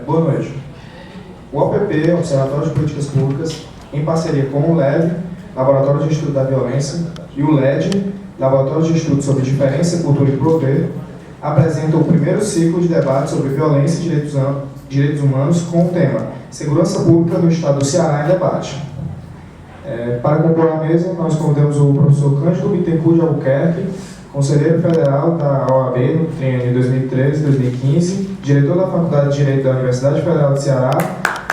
Boa noite. O OPP, Observatório de Políticas Públicas, em parceria com o LEV, Laboratório de Estudo da Violência, e o LED, Laboratório de Estudo sobre Diferença, Cultura e Poder, apresenta o primeiro ciclo de debate sobre violência e direitos humanos com o tema Segurança Pública do Estado do Ceará em Debate. Para compor a mesa, nós convidamos o professor Cândido Bittencourt de Albuquerque, conselheiro federal da OAB no triênio 2013-2015, diretor da Faculdade de Direito da Universidade Federal do Ceará,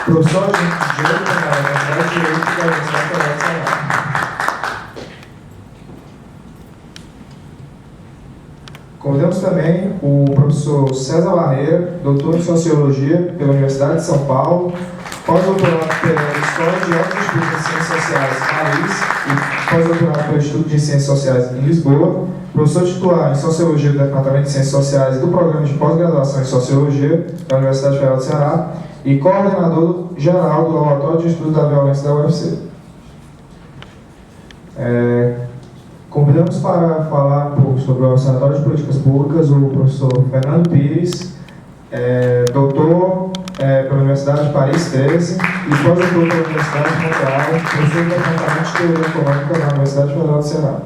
professor de Direito da Universidade de Direito da Universidade Federal do Ceará. Convidamos também o professor César Barreira, doutor em Sociologia pela Universidade de São Paulo, pós-doutorado pela Escola de Altos Estudos de Ciências Sociais Paris e pós-doutorado pelo Instituto de Ciências Sociais em Lisboa, professor titular em Sociologia do Departamento de Ciências Sociais e do Programa de Pós-Graduação em Sociologia da Universidade Federal do Ceará e coordenador geral do Laboratório de Estudos da Violência da UFC. Convidamos para falar um pouco sobre o Observatório de Políticas Públicas o professor Fernando Pires, doutor pela Universidade de Paris 13 e pós-doutor pela Universidade de Montreal, professor do Departamento de Teoria Econômica da Universidade Federal do Ceará.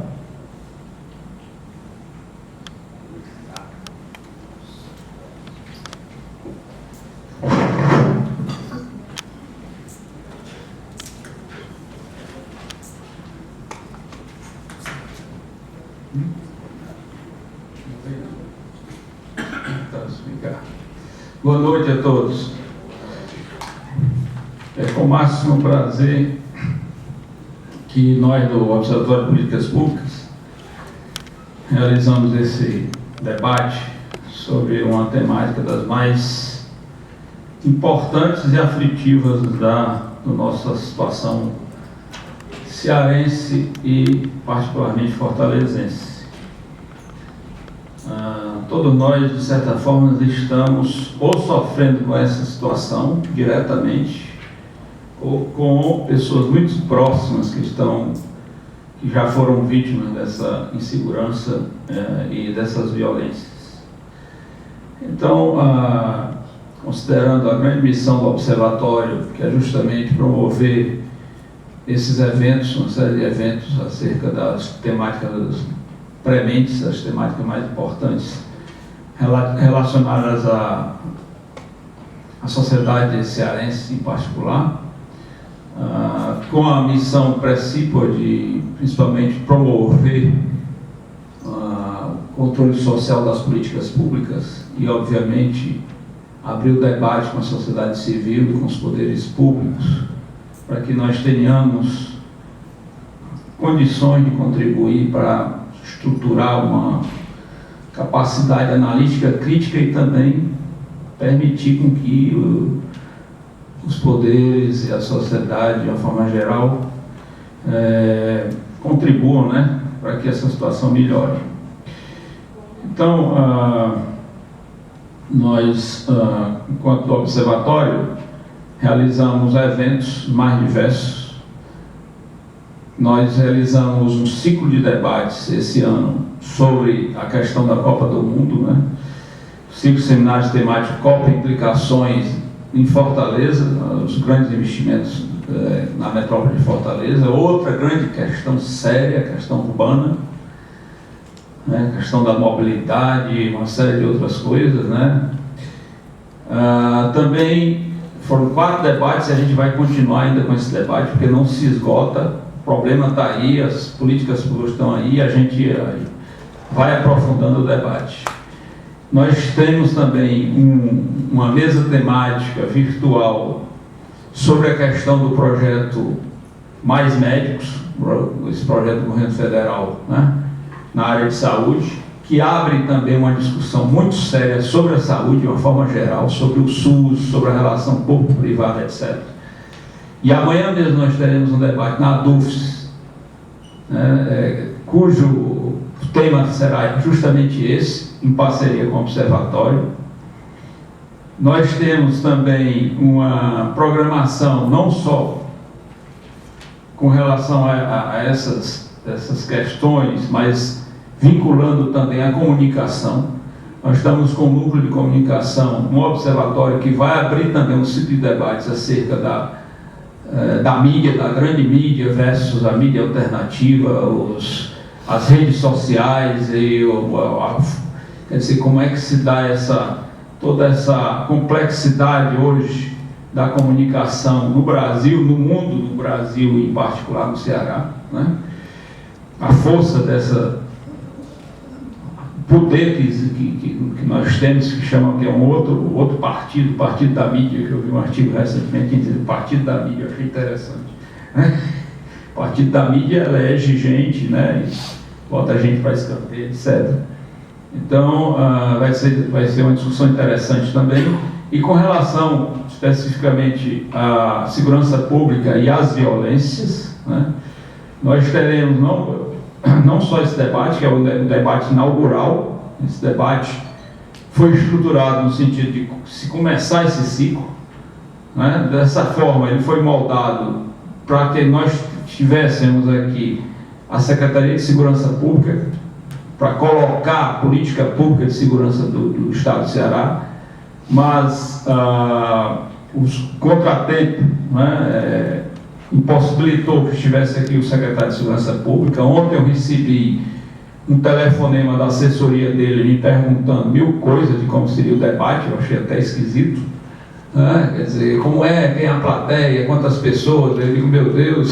Boa noite a todos. É com o máximo prazer que nós do Observatório de Políticas Públicas realizamos esse debate sobre uma temática das mais importantes e aflitivas da nossa situação cearense e particularmente fortalezense. Todos nós, de certa forma, estamos ou sofrendo com essa situação diretamente ou com pessoas muito próximas que já foram vítimas dessa insegurança e dessas violências. Então, considerando a grande missão do Observatório, que é justamente promover esses eventos, uma série de eventos acerca das temáticas prementes, as temáticas mais importantes relacionadas à sociedade cearense em particular, com a missão precípua de, principalmente, promover o controle social das políticas públicas e, obviamente, abrir o debate com a sociedade civil e com os poderes públicos, para que nós tenhamos condições de contribuir para estruturar uma capacidade analítica crítica e também permitir com que os poderes e a sociedade, de uma forma geral, contribuam, né, para que essa situação melhore. Então, nós, enquanto observatório, realizamos eventos mais diversos. Nós realizamos um ciclo de debates esse ano sobre a questão da Copa do Mundo, né? 5 seminários temáticos Copa e Implicações em Fortaleza, os grandes investimentos na metrópole de Fortaleza. Outra grande questão séria, a questão urbana, né? A questão da mobilidade, uma série de outras coisas, né? Também foram 4 debates e a gente vai continuar ainda com esse debate, porque não se esgota. O problema está aí, as políticas públicas estão aí, a gente vai aprofundando o debate. Nós temos também uma mesa temática virtual sobre a questão do projeto Mais Médicos, esse projeto do governo federal, né, na área de saúde, que abre também uma discussão muito séria sobre a saúde de uma forma geral, sobre o SUS, sobre a relação público-privada, etc. E amanhã mesmo nós teremos um debate na DUFS, né, cujo tema será justamente esse, em parceria com o Observatório. Nós temos também uma programação não só com relação a essas questões, mas vinculando também a comunicação. Nós estamos com um núcleo de comunicação, um observatório que vai abrir também um ciclo de debates acerca da mídia, da grande mídia versus a mídia alternativa, as redes sociais e quer dizer, como é que se dá toda essa complexidade hoje da comunicação no Brasil, no mundo, no Brasil e em particular no Ceará, né? A força dessa poder que nós temos, que chama que é um outro partido, o Partido da Mídia, que eu vi um artigo recentemente que diz Partido da Mídia, eu achei interessante, né? O Partido da Mídia elege gente, né? E bota gente para escanteio, etc. Então, vai ser uma discussão interessante também. E com relação especificamente à segurança pública e às violências, né? Nós teremos não só esse debate, que é o debate inaugural. Esse debate foi estruturado no sentido de se começar esse ciclo, né? Dessa forma, ele foi moldado para que nós tivéssemos aqui a Secretaria de Segurança Pública, para colocar a política pública de segurança do Estado do Ceará, mas os contratempos, né, impossibilitou que estivesse aqui o secretário de Segurança Pública. Ontem eu recebi um telefonema da assessoria dele me perguntando 1000 coisas de como seria o debate, eu achei até esquisito, né? Quer dizer, como quem é a plateia, quantas pessoas. Eu digo, meu Deus,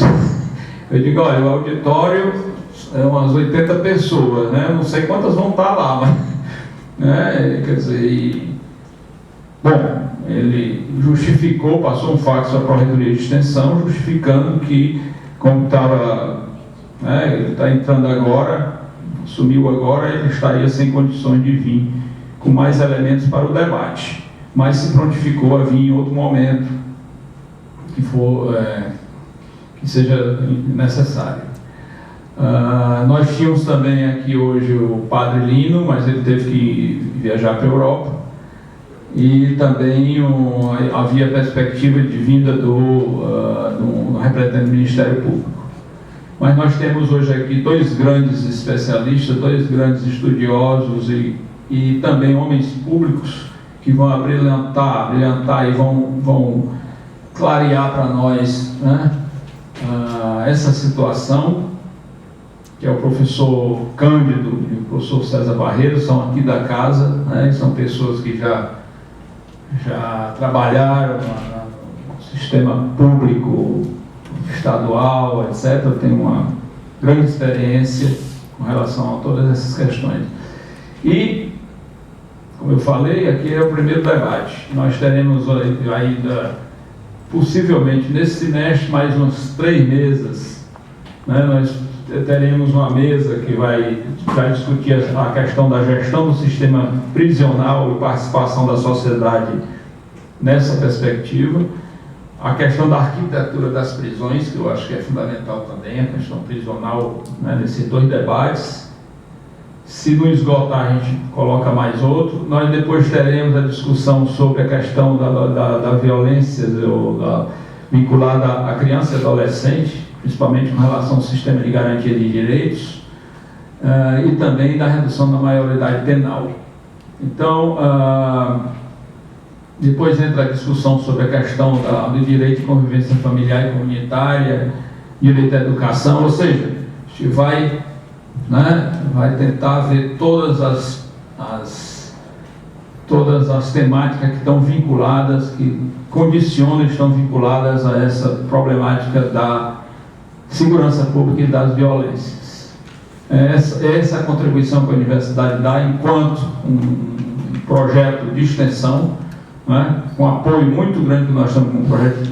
eu digo, olha, o auditório é umas 80 pessoas, né? Eu não sei quantas vão estar lá, mas, né? Quer dizer, bom, ele justificou, passou um fax à Corredoria de Extensão, justificando que, como estava, né, ele está entrando agora, sumiu agora, ele estaria sem condições de vir com mais elementos para o debate, mas se prontificou a vir em outro momento que seja necessário. Nós tínhamos também aqui hoje o Padre Lino, mas ele teve que viajar para a Europa. E também havia perspectiva de vinda do representante do Ministério Público. Mas nós temos hoje aqui 2 grandes especialistas, 2 grandes estudiosos e também homens públicos que vão brilhantar e vão clarear para nós, né, essa situação, que é o professor Cândido e o professor César Barreiro, são aqui da casa, né, são pessoas que já trabalharam no sistema público, estadual, etc. Tem uma grande experiência com relação a todas essas questões. E, como eu falei, aqui é o primeiro debate. Nós teremos ainda, possivelmente, nesse semestre, mais umas 3 mesas, né? Nós teremos uma mesa que vai discutir a questão da gestão do sistema prisional e participação da sociedade nessa perspectiva, a questão da arquitetura das prisões, que eu acho que é fundamental também, a questão prisional, né, nesses 2 debates. Se não esgotar, a gente coloca mais outro. Nós depois teremos a discussão sobre a questão da violência vinculada à criança e adolescente, principalmente com relação ao sistema de garantia de direitos, e também da redução da maioridade penal. Então, depois entra a discussão sobre a questão do direito de convivência familiar e comunitária, direito à educação, ou seja, a gente vai tentar ver todas as temáticas que estão vinculadas, que condicionam e estão vinculadas a essa problemática da segurança pública e das violências. Essa é a contribuição que a universidade dá enquanto um projeto de extensão, né, com apoio muito grande que nós estamos com o projeto,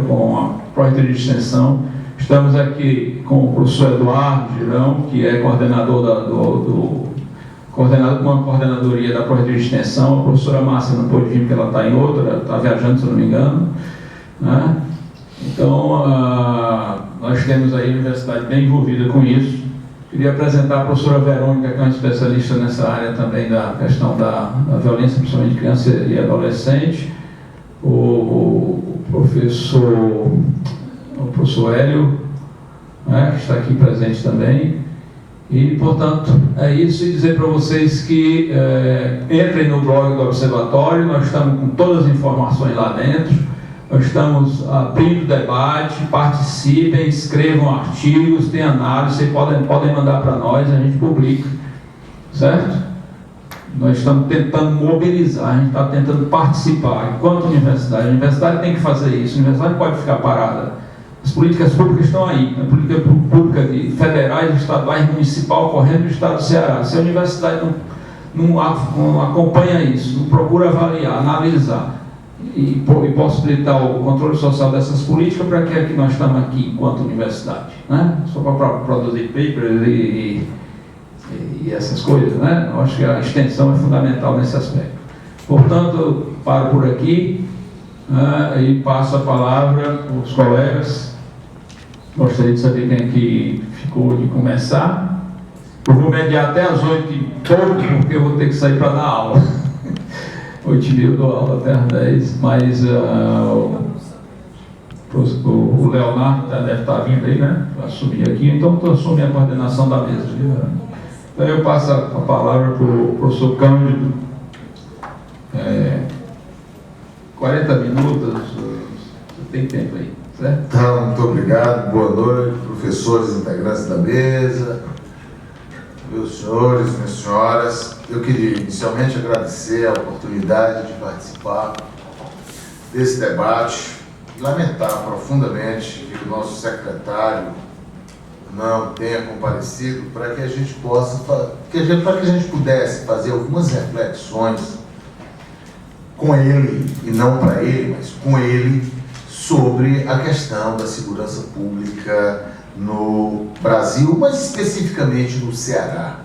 com a projeto de extensão. Estamos aqui com o professor Eduardo Girão, que é coordenador coordenado com a coordenadoria da projeto de extensão. A professora Márcia não pôde vir porque ela está em outra, está viajando, se eu não me engano, né? Então, nós temos aí a universidade bem envolvida com isso. Queria apresentar a professora Verônica, que é uma especialista nessa área também da questão da violência, principalmente de criança e adolescente. O professor Hélio, né, que está aqui presente também. E, portanto, é isso, e dizer para vocês que entrem no blog do Observatório, nós estamos com todas as informações lá dentro, nós estamos abrindo debate, participem, escrevam artigos, tem análise, podem mandar para nós, a gente publica, certo? Nós estamos tentando mobilizar, a gente está tentando participar, enquanto universidade. A universidade tem que fazer isso, a universidade não pode ficar parada. As políticas públicas estão aí, a política pública de federais, estaduais, municipal, correndo do estado do Ceará. Se a universidade não acompanha isso, não procura avaliar, analisar e possibilitar o controle social dessas políticas, para que é que nós estamos aqui enquanto universidade? Né? Só para produzir papers e essas coisas, né? Eu acho que a extensão é fundamental nesse aspecto. Portanto, eu paro por aqui, né, e passo a palavra aos colegas. Gostaria de saber quem aqui ficou de começar. Eu vou mediar até às 8h30, porque eu vou ter que sair para dar aula. 8h30 eu dou aula até às 10, mas o Leonardo deve estar vindo aí, né? Para assumir aqui, então eu assumi a coordenação da mesa. Então eu passo a palavra para o professor Cândido. 40 minutos, você tem tempo aí, certo? Então, muito obrigado, boa noite, professores integrantes da mesa, meus senhores, minhas senhoras. Eu queria inicialmente agradecer a oportunidade de participar desse debate e lamentar profundamente que o nosso secretário não tenha comparecido, para que a gente possa, para que a gente pudesse fazer algumas reflexões com ele, e não para ele, mas com ele, sobre a questão da segurança pública no Brasil, mas especificamente no Ceará.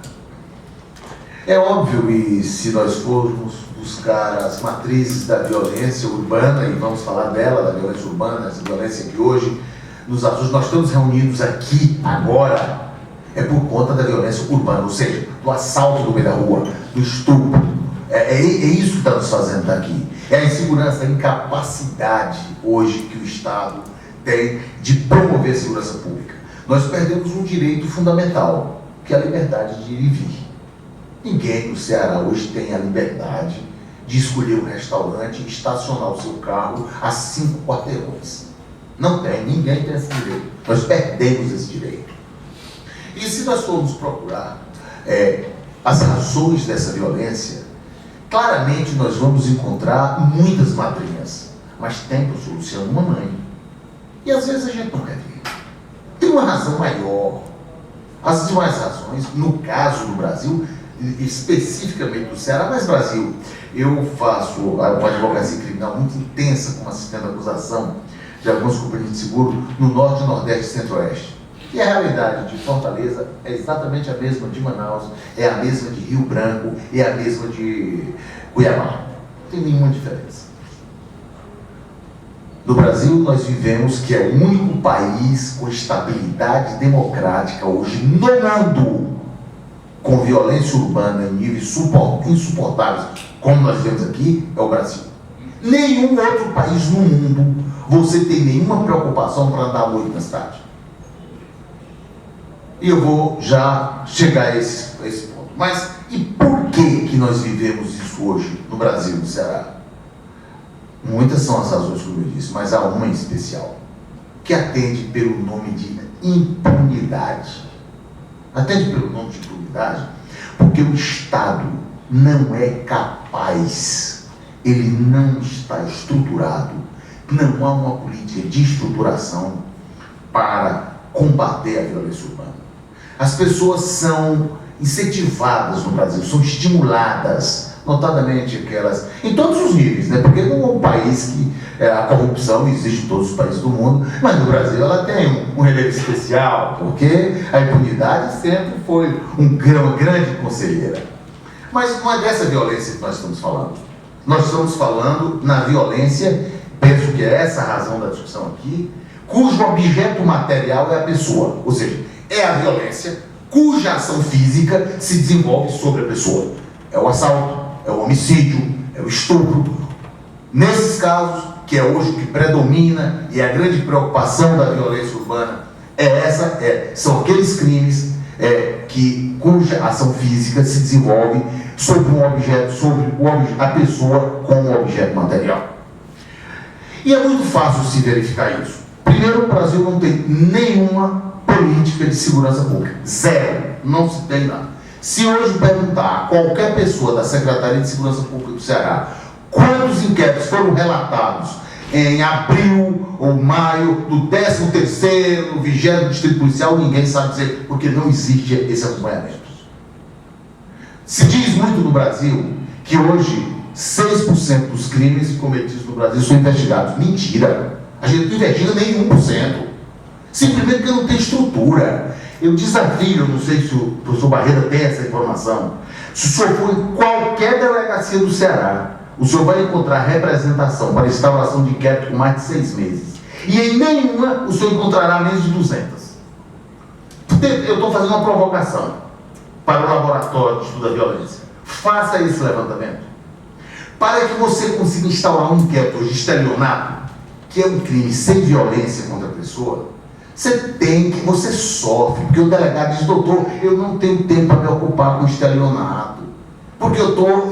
É óbvio, e se nós formos buscar as matrizes da violência urbana, e vamos falar dela, da violência urbana, essa violência que hoje nos assusta, nós estamos reunidos aqui, agora, é por conta da violência urbana, ou seja, do assalto no meio da rua, do estupro. É isso que está nos fazendo aqui. É a insegurança, a incapacidade hoje que o Estado tem de promover a segurança pública. Nós perdemos um direito fundamental, que é a liberdade de ir e vir. Ninguém no Ceará hoje tem a liberdade de escolher um restaurante e estacionar o seu carro a 5 quarteirões. Não tem, ninguém tem esse direito. Nós perdemos esse direito. E se nós formos procurar as razões dessa violência, claramente nós vamos encontrar muitas madrinhas, mas tem, professor Luciano, uma mãe. E às vezes a gente não quer ver. Tem uma razão maior. As demais razões, no caso do Brasil, especificamente do Ceará, mas Brasil, eu faço uma advocacia criminal muito intensa como assistente de acusação de algumas companhias de seguro no Norte, Nordeste e Centro-Oeste. E a realidade de Fortaleza é exatamente a mesma de Manaus, é a mesma de Rio Branco, é a mesma de Cuiabá. Não tem nenhuma diferença. No Brasil, nós vivemos que é o único país com estabilidade democrática hoje no mundo, com violência urbana em níveis insuportáveis, como nós vemos aqui, é o Brasil. Nenhum outro país no mundo você tem nenhuma preocupação para andar à noite na cidade. E eu vou já chegar a esse ponto. Mas e por que nós vivemos isso hoje no Brasil, no Ceará? Muitas são as razões, como eu disse, mas há uma em especial, que atende pelo nome de impunidade. Atende pelo nome de impunidade, porque o Estado não é capaz, ele não está estruturado, não há uma política de estruturação para combater a violência urbana. As pessoas são incentivadas no Brasil, são estimuladas, notadamente aquelas, em todos os níveis, né? Porque não é um país que a corrupção existe em todos os países do mundo, mas no Brasil ela tem um relevo especial, porque a impunidade sempre foi uma grande conselheira. Mas não é dessa violência que nós estamos falando. Nós estamos falando na violência, penso que é essa a razão da discussão aqui, cujo objeto material é a pessoa, ou seja, é a violência cuja ação física se desenvolve sobre a pessoa. É o assalto, é o homicídio, é o estupro. Nesses casos, que é hoje o que predomina e a grande preocupação da violência urbana, são aqueles crimes cuja ação física se desenvolve sobre um objeto, a pessoa com um objeto material. E é muito fácil se verificar isso. Primeiro, o Brasil não tem nenhuma política de segurança pública. Zero. Não se tem nada. Se hoje perguntar a qualquer pessoa da Secretaria de Segurança Pública do Ceará quantos inquéritos foram relatados em abril ou maio do 13º, 20º Distrito Policial, ninguém sabe dizer, porque não existe esse acompanhamento. Se diz muito no Brasil que hoje 6% dos crimes cometidos no Brasil são investigados. Mentira! A gente não investiga nem 1%. Simplesmente porque não tem estrutura. Eu desafio, eu não sei se o professor Barreira tem essa informação, se o senhor for em qualquer delegacia do Ceará, o senhor vai encontrar representação para instauração de inquérito com mais de 6 meses. E em nenhuma o senhor encontrará menos de 200. Eu estou fazendo uma provocação para o Laboratório de Estudo da Violência. Faça esse levantamento. Para que você consiga instaurar um inquérito de estelionato, que é um crime sem violência contra a pessoa, você sofre, porque o delegado diz, doutor, eu não tenho tempo para me ocupar com estelionato, porque eu estou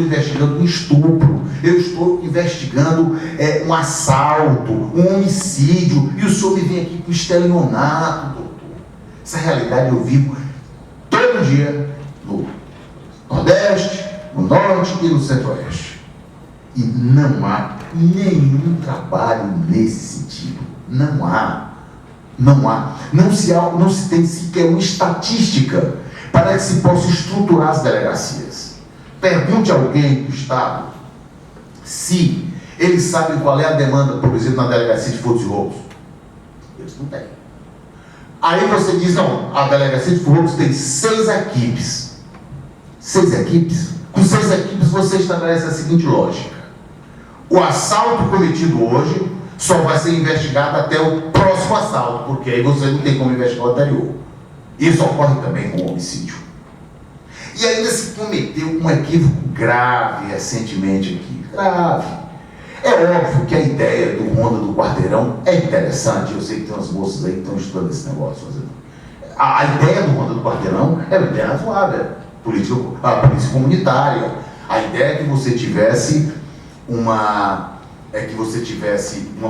investigando um estupro, eu estou investigando um assalto, um homicídio, e o senhor me vem aqui com estelionato, doutor. Essa realidade eu vivo todo dia no Nordeste, no Norte e no Centro-Oeste. E não há nenhum trabalho nesse sentido. Não há. Não se tem sequer uma estatística para que se possa estruturar as delegacias. Pergunte a alguém do Estado se eles sabem qual é a demanda, por exemplo, na delegacia de furtos e roubos. Eles não têm. Aí você diz, não, a delegacia de furtos tem 6 equipes. 6 equipes? Com 6 equipes você estabelece a seguinte lógica. O assalto cometido hoje só vai ser investigado até o próximo assalto, porque aí você não tem como investigar o anterior. Isso ocorre também com o homicídio. E ainda se cometeu um equívoco grave recentemente aqui. Grave. É óbvio que a ideia do Ronda do Quarteirão é interessante. Eu sei que tem umas moças aí que estão estudando esse negócio. A ideia do Ronda do Quarteirão é uma ideia razoável. A polícia comunitária. A ideia é que você tivesse uma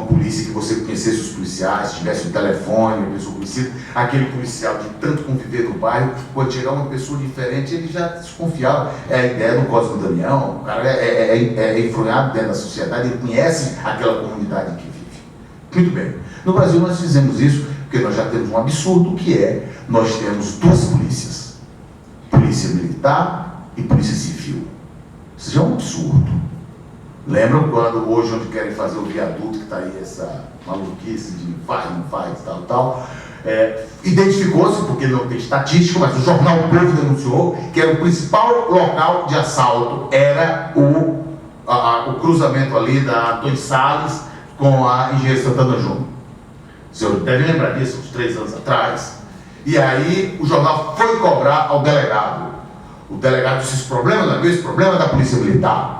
polícia que você conhecesse os policiais, tivesse um telefone, uma pessoa conhecida, aquele policial de tanto conviver no bairro, quando chegar uma pessoa diferente, ele já desconfiava. É a ideia do Cosmo Damião, o cara é enfronhado dentro da sociedade, ele conhece aquela comunidade em que vive. Muito bem. No Brasil nós fizemos isso, porque nós já temos um absurdo, que é, nós temos 2 polícias, polícia militar e polícia civil. Isso já é um absurdo. Lembram quando hoje onde querem fazer o viaduto, que está aí essa maluquice de faz, não faz, tal, identificou-se, porque não tem estatística, mas o jornal O Povo denunciou que era o principal local de assalto, era o cruzamento ali da Antônio Salles com a Engenheiro Santana Júnior. O senhor deve lembrar disso, uns 3 anos atrás. E aí o jornal foi cobrar ao delegado. O delegado disse, esse problema não é meu, esse problema é da Polícia Militar.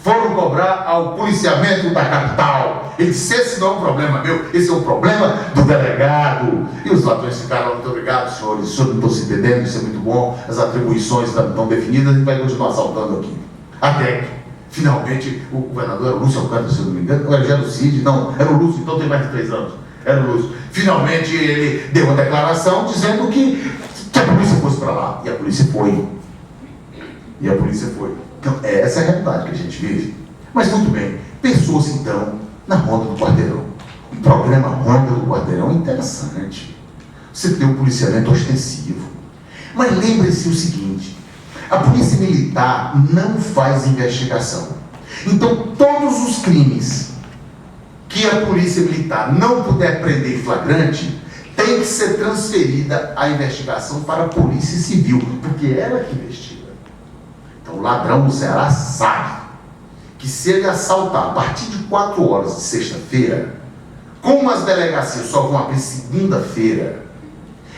Foram cobrar ao policiamento da capital. Ele disse, esse não é um problema meu, esse é um problema do delegado. E os ladrões ficaram, muito obrigado, senhores, os senhores não estão se entendendo, isso é muito bom, as atribuições estão definidas, a gente vai continuar assaltando aqui. Até que, finalmente, o governador era o Lúcio Alcântara, se eu não me engano, ou era o Genocídio, não, era o Lúcio, então tem mais de 3 anos, era o Lúcio. Finalmente, ele deu uma declaração dizendo que a polícia fosse para lá, e a polícia foi. Então, essa é a realidade que a gente vive. Mas muito bem, pensou-se então na Ronda do Quarteirão. O programa Ronda do Quarteirão é interessante. Você tem um policiamento ostensivo. Mas lembre-se o seguinte, a polícia militar não faz investigação. Então todos os crimes que a polícia militar não puder prender em flagrante, tem que ser transferida a investigação para a polícia civil, porque é ela que investiga. Então, o ladrão no Ceará sabe que se ele assaltar a partir de 4 horas de sexta-feira, como as delegacias só vão abrir segunda-feira,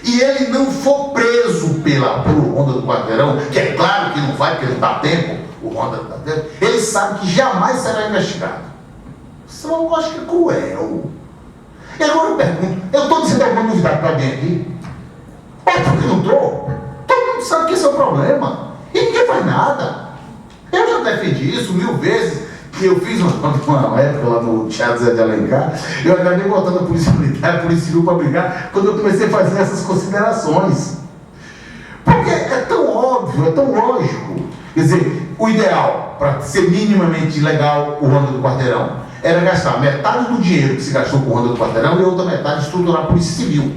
e ele não for preso pelo Ronda do Quarteirão, que é claro que não vai, porque não dá tempo, o Ronda não dá tempo, ele sabe que jamais será investigado. Isso é uma lógica cruel. E agora eu pergunto, eu estou dizendo alguma novidade para alguém aqui? Óbvio que não estou. Todo mundo sabe que esse é o problema. E ninguém faz nada. Eu já defendi isso 1000 vezes. Que eu fiz uma época lá no Teatro Zé de Alencar, eu acabei botando a Polícia Militar, a Polícia Civil para brigar, quando eu comecei a fazer essas considerações. Porque é tão óbvio, é tão lógico. Quer dizer, o ideal, para ser minimamente legal o Ronda do Quarteirão, era gastar metade do dinheiro que se gastou com o Ronda do Quarteirão e a outra metade estruturar a Polícia Civil.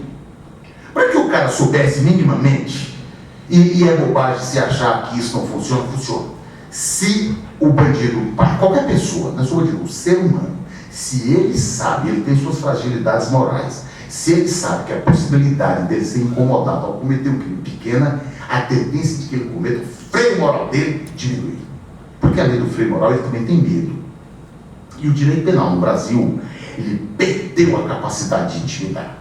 Para que o cara soubesse minimamente, e é bobagem se achar que isso não funciona, funciona. Se o bandido, qualquer pessoa, não é só o bandido, o ser humano, se ele sabe, ele tem suas fragilidades morais, se ele sabe que a possibilidade dele ser incomodado ao cometer um crime pequena, a tendência de que ele cometa, o freio moral dele diminui. Porque além do freio moral, ele também tem medo. E o direito penal no Brasil, ele perdeu a capacidade de intimidar.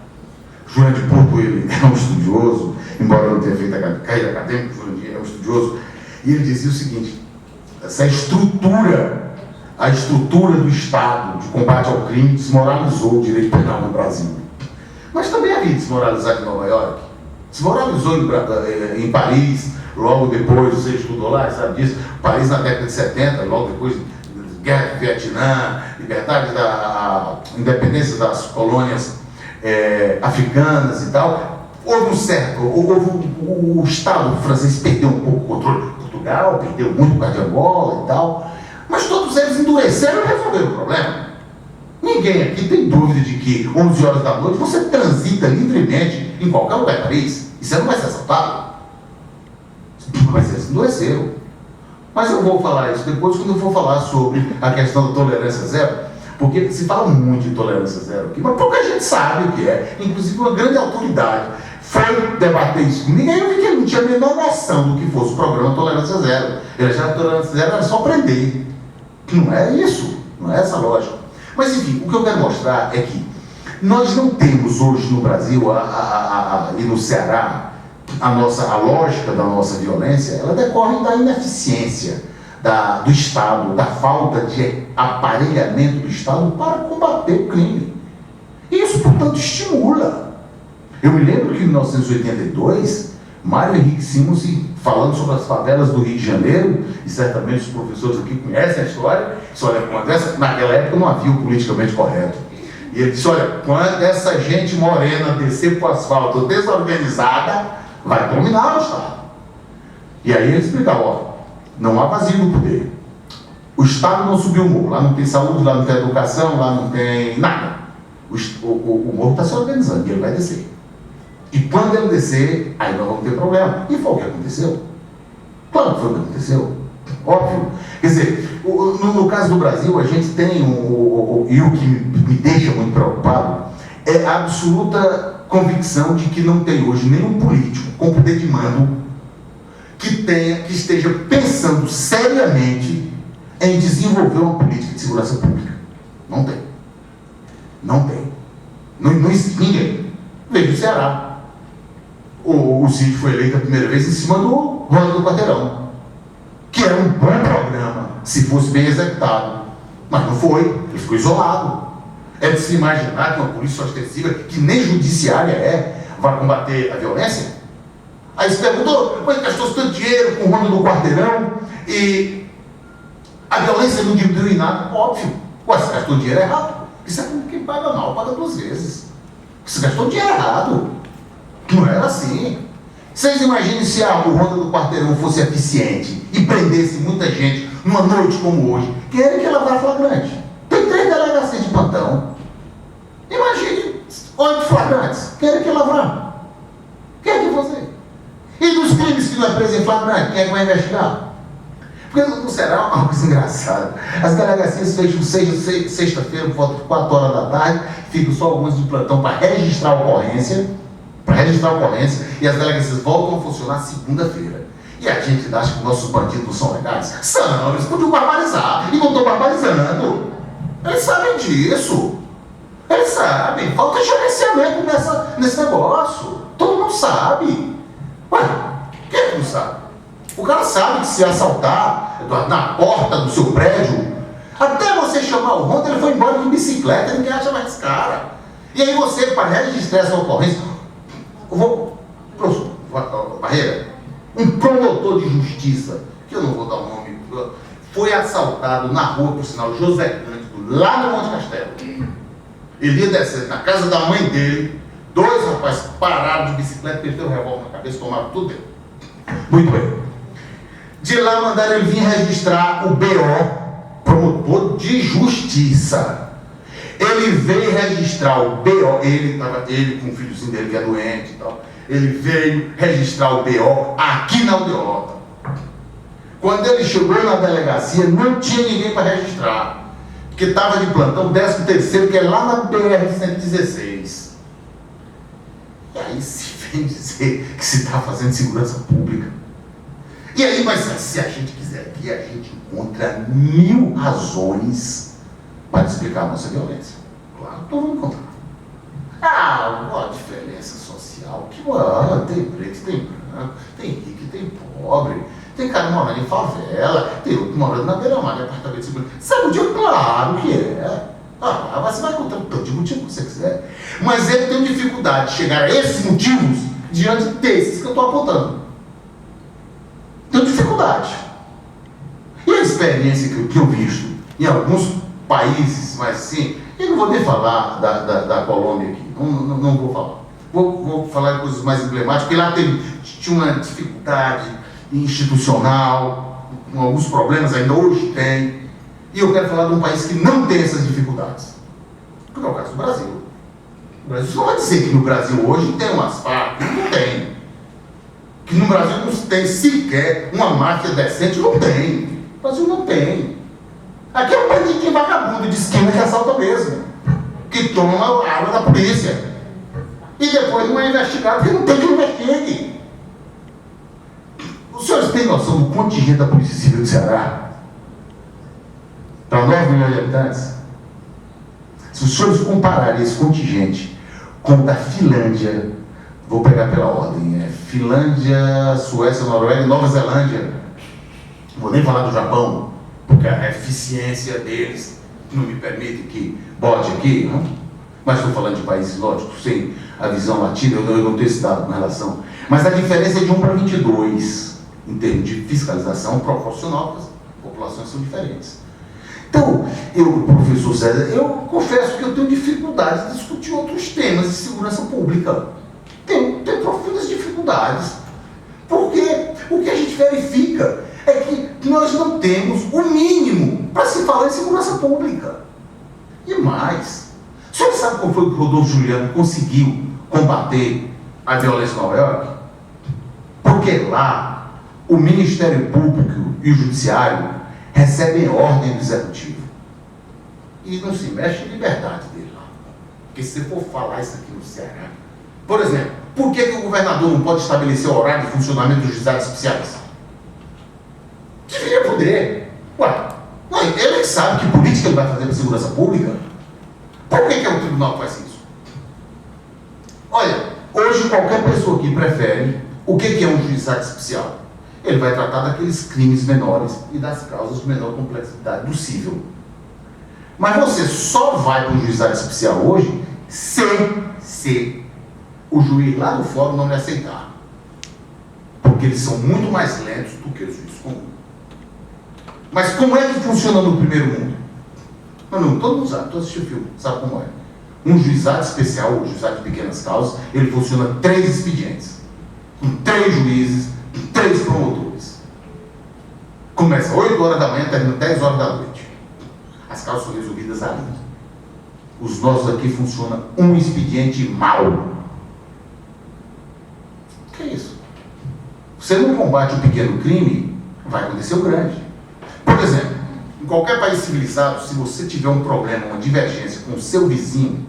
João de Porto, ele é um estudioso, embora não tenha feito a carreira acadêmica, João de é um estudioso, e ele dizia o seguinte: essa estrutura, a estrutura do Estado de combate ao crime desmoralizou o direito penal no Brasil. Mas também havia desmoralizado em Nova York, desmoralizou em Paris, logo depois, você estudou lá, sabe disso, Paris na década de 70, logo depois guerra do Vietnã, liberdade da independência das colônias africanas e tal. Houve o Estado francês perdeu um pouco o controle de Portugal, perdeu muito por causa de Angola e tal, mas todos eles endureceram e resolveram o problema. Ninguém aqui tem dúvida de que 11 horas da noite você transita livremente em qualquer lugar do país e você não vai ser assaltado. Mas eles endureceram. Mas eu vou falar isso depois, quando eu for falar sobre a questão da tolerância zero, porque se fala muito de tolerância zero aqui, mas pouca gente sabe o que é. Inclusive uma grande autoridade foi debater isso comigo, aí eu vi que ele não tinha a menor noção do que fosse o programa Tolerância Zero. Ele achava que Tolerância Zero era só prender. Não é isso, não é essa lógica. Mas enfim, o que eu quero mostrar é que nós não temos hoje no Brasil e no Ceará, a lógica da nossa violência, ela decorre da ineficiência do Estado, da falta de aparelhamento do Estado para combater o crime. Isso, portanto, estimula. Eu me lembro que em 1982, Mário Henrique Simons, falando sobre as favelas do Rio de Janeiro, e certamente os professores aqui conhecem a história, disse: olha, naquela época não havia o politicamente correto. E ele disse: olha, quando essa gente morena descer para o asfalto desorganizada, vai dominar o Estado. E aí ele explicava: ó, não há vazio do poder. O Estado não subiu o morro, lá não tem saúde, lá não tem educação, lá não tem nada. O morro está se organizando e ele vai descer. E quando ele descer, aí nós vamos ter problema. E foi o que aconteceu. Claro que foi o que aconteceu. Óbvio. Quer dizer, no caso do Brasil, a gente tem, e o que me deixa muito preocupado, é a absoluta convicção de que não tem hoje nenhum político com poder de mando que esteja pensando seriamente em desenvolver uma política de segurança pública. Não tem. Não tem. Não existe ninguém. Veja o Ceará. O Cid foi eleito a primeira vez em cima do Ronda do Quarteirão, que era um bom programa, se fosse bem executado. Mas não foi, ele ficou isolado. É de se imaginar que uma polícia ostensiva, que nem judiciária vai combater a violência? Aí se perguntou: mas gastou tanto dinheiro com o Ronda do Quarteirão e a violência não diminuiu em nada? Óbvio. Você gastou dinheiro errado. Isso é como quem paga mal, paga 2 vezes. Você gastou dinheiro errado. Não era assim. Vocês imaginem se o Ronda do Quarteirão fosse eficiente e prendesse muita gente numa noite como hoje. Quem era que ia lavrar flagrante? Tem 3 delegacias de plantão. Imagine 8 flagrantes. Quem era que ia lavrar? Quem é que ia fazer? E dos crimes que não é preso em flagrante, quem é que vai investigar? Porque no Ceará é uma coisa engraçada. As delegacias fecham sexta-feira, por volta de 4 horas da tarde, ficam só alguns de plantão para registrar a ocorrência, e as delegacias voltam a funcionar segunda-feira. E a gente acha que nossos bandidos não são legais? São, eles podiam barbarizar, e não estão barbarizando. Eles sabem disso. Eles sabem. Falta gerenciamento nesse negócio. Todo mundo sabe. Ué, quem é que não sabe? O cara sabe que se assaltar na porta do seu prédio, até você chamar o Ronda, ele foi embora de bicicleta, ninguém acha mais esse cara. E aí você, para registrar essa ocorrência, Professor Barreira, um promotor de justiça, que eu não vou dar o nome, foi assaltado na rua, por sinal, José Cândido, lá no Monte Castelo. Ele ia descendo na casa da mãe dele, 2 rapazes pararam de bicicleta, perderam o revólver na cabeça, tomaram tudo dele. Muito bem. De lá mandaram ele vir registrar o BO, promotor de justiça. Ele veio registrar o BO, ele com o filhozinho dele que é doente e tal, ele veio registrar o BO aqui na aldeota. Quando ele chegou na delegacia, não tinha ninguém para registrar, porque estava de plantão 13º, que é lá na BR-116. E aí se vem dizer que se está fazendo segurança pública. E aí, mas se a gente quiser aqui, a gente encontra 1000 razões para explicar a nossa violência. Claro, então vamos encontrar. Uma diferença social, que tem preto, tem branco, tem rico, tem pobre, tem cara morando em favela, tem outro morando na beira-mar, em apartamento de segurança. Sabe o dia? Claro que é. Você vai encontrar todo motivo que você quiser. Mas ele tem dificuldade de chegar a esses motivos diante desses que eu estou apontando. Tem dificuldade. E a experiência que eu visto em alguns países, mas assim, eu não vou nem falar da Colômbia aqui, não vou falar. Vou falar de coisas mais emblemáticas, porque lá tinha uma dificuldade institucional, alguns problemas, ainda hoje tem. E eu quero falar de um país que não tem essas dificuldades, que é o caso do Brasil. O Brasil não vai dizer que no Brasil hoje tem umas Farc, não tem. Que no Brasil não tem sequer uma máfia decente, não tem. O Brasil não tem. Aqui é um bandidinho vagabundo de esquina que assalta mesmo, que toma a arma da polícia. E depois não é investigado, porque não tem que investigue. Os senhores têm noção do contingente da Polícia Civil do Ceará? Para 9 milhões de habitantes? Se os senhores compararem esse contingente com o da Finlândia, vou pegar pela ordem, Finlândia, Suécia, Noruega e Nova Zelândia. Não vou nem falar do Japão, porque a eficiência deles não me permite que bote aqui, não? Mas estou falando de países nórdicos, sem a visão latina, eu não tenho esse dado com relação. Mas a diferença é de 1 para 22, em termos de fiscalização proporcional, porque as populações são diferentes. Então, professor César, eu confesso que eu tenho dificuldade de discutir outros temas de segurança pública. Tenho profundas dificuldades. Porque o que a gente verifica é que nós não temos o mínimo para se falar em segurança pública. E mais, o senhor sabe como foi que o Rodolfo Juliano conseguiu combater a violência em Nova York? Porque lá o Ministério Público e o Judiciário recebem ordem do Executivo. E não se mexe em liberdade dele lá. Porque se você for falar isso aqui no Ceará, por exemplo, por que o governador não pode estabelecer o horário de funcionamento dos juizados especiais? Deveria poder. Ele sabe que política ele vai fazer para a segurança pública. Por que é o tribunal que faz isso? Olha, hoje qualquer pessoa aqui prefere o que é um juizado especial. Ele vai tratar daqueles crimes menores e das causas de menor complexidade do cível. Mas você só vai para o juizado especial hoje se o juiz lá do fórum não lhe aceitar. Porque eles são muito mais lentos do que os juízes comuns. Mas como é que funciona no primeiro mundo? Não, todo mundo sabe, todo assistiu o filme, sabe como é. Um juizado especial, ou juizado de pequenas causas, ele funciona 3 expedientes, com 3 juízes, com 3 promotores. Começa 8 horas da manhã, termina 10 horas da noite. As causas são resolvidas ali. Os nossos aqui funcionam um expediente mal. O que é isso? Você não combate o pequeno crime, vai acontecer o grande. Por exemplo, em qualquer país civilizado, se você tiver um problema, uma divergência com o seu vizinho,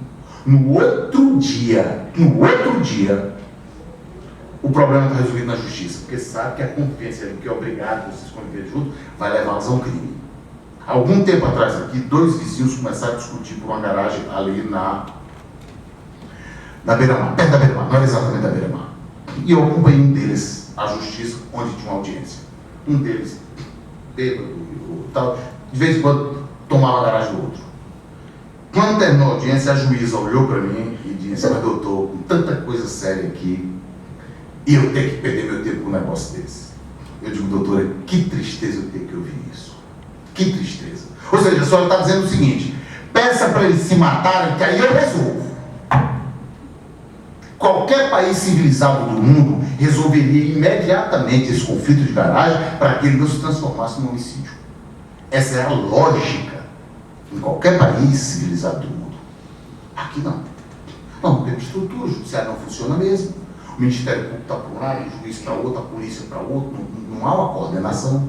no outro dia, o problema está resolvido na justiça, porque sabe que a convivência, que é obrigado a vocês conviver juntos, vai levá-los a um crime. Algum tempo atrás aqui, 2 vizinhos começaram a discutir por uma garagem ali na beira-mar, perto da beira-mar, não era exatamente da beira-mar. E eu acompanhei um deles à justiça, onde tinha uma audiência. Um deles, bêbado, tal, de vez em quando tomava a garagem do outro. Quando terminou a audiência, a juíza olhou para mim e disse: mas doutor, com tanta coisa séria aqui, e eu tenho que perder meu tempo com um negócio desse. Eu digo, doutora, que tristeza eu tenho que ouvir isso. Que tristeza. Ou seja, a senhora está dizendo o seguinte: peça para eles se matarem, que aí eu resolvo. Qualquer país civilizado do mundo resolveria imediatamente esse conflito de garagem para que ele não se transformasse num homicídio. Essa é a lógica em qualquer país civilizado do mundo. Aqui não. Não tem estrutura, o judiciário não funciona mesmo. O Ministério Público está para um lado, o juiz para outro, a polícia para outro, não há uma coordenação.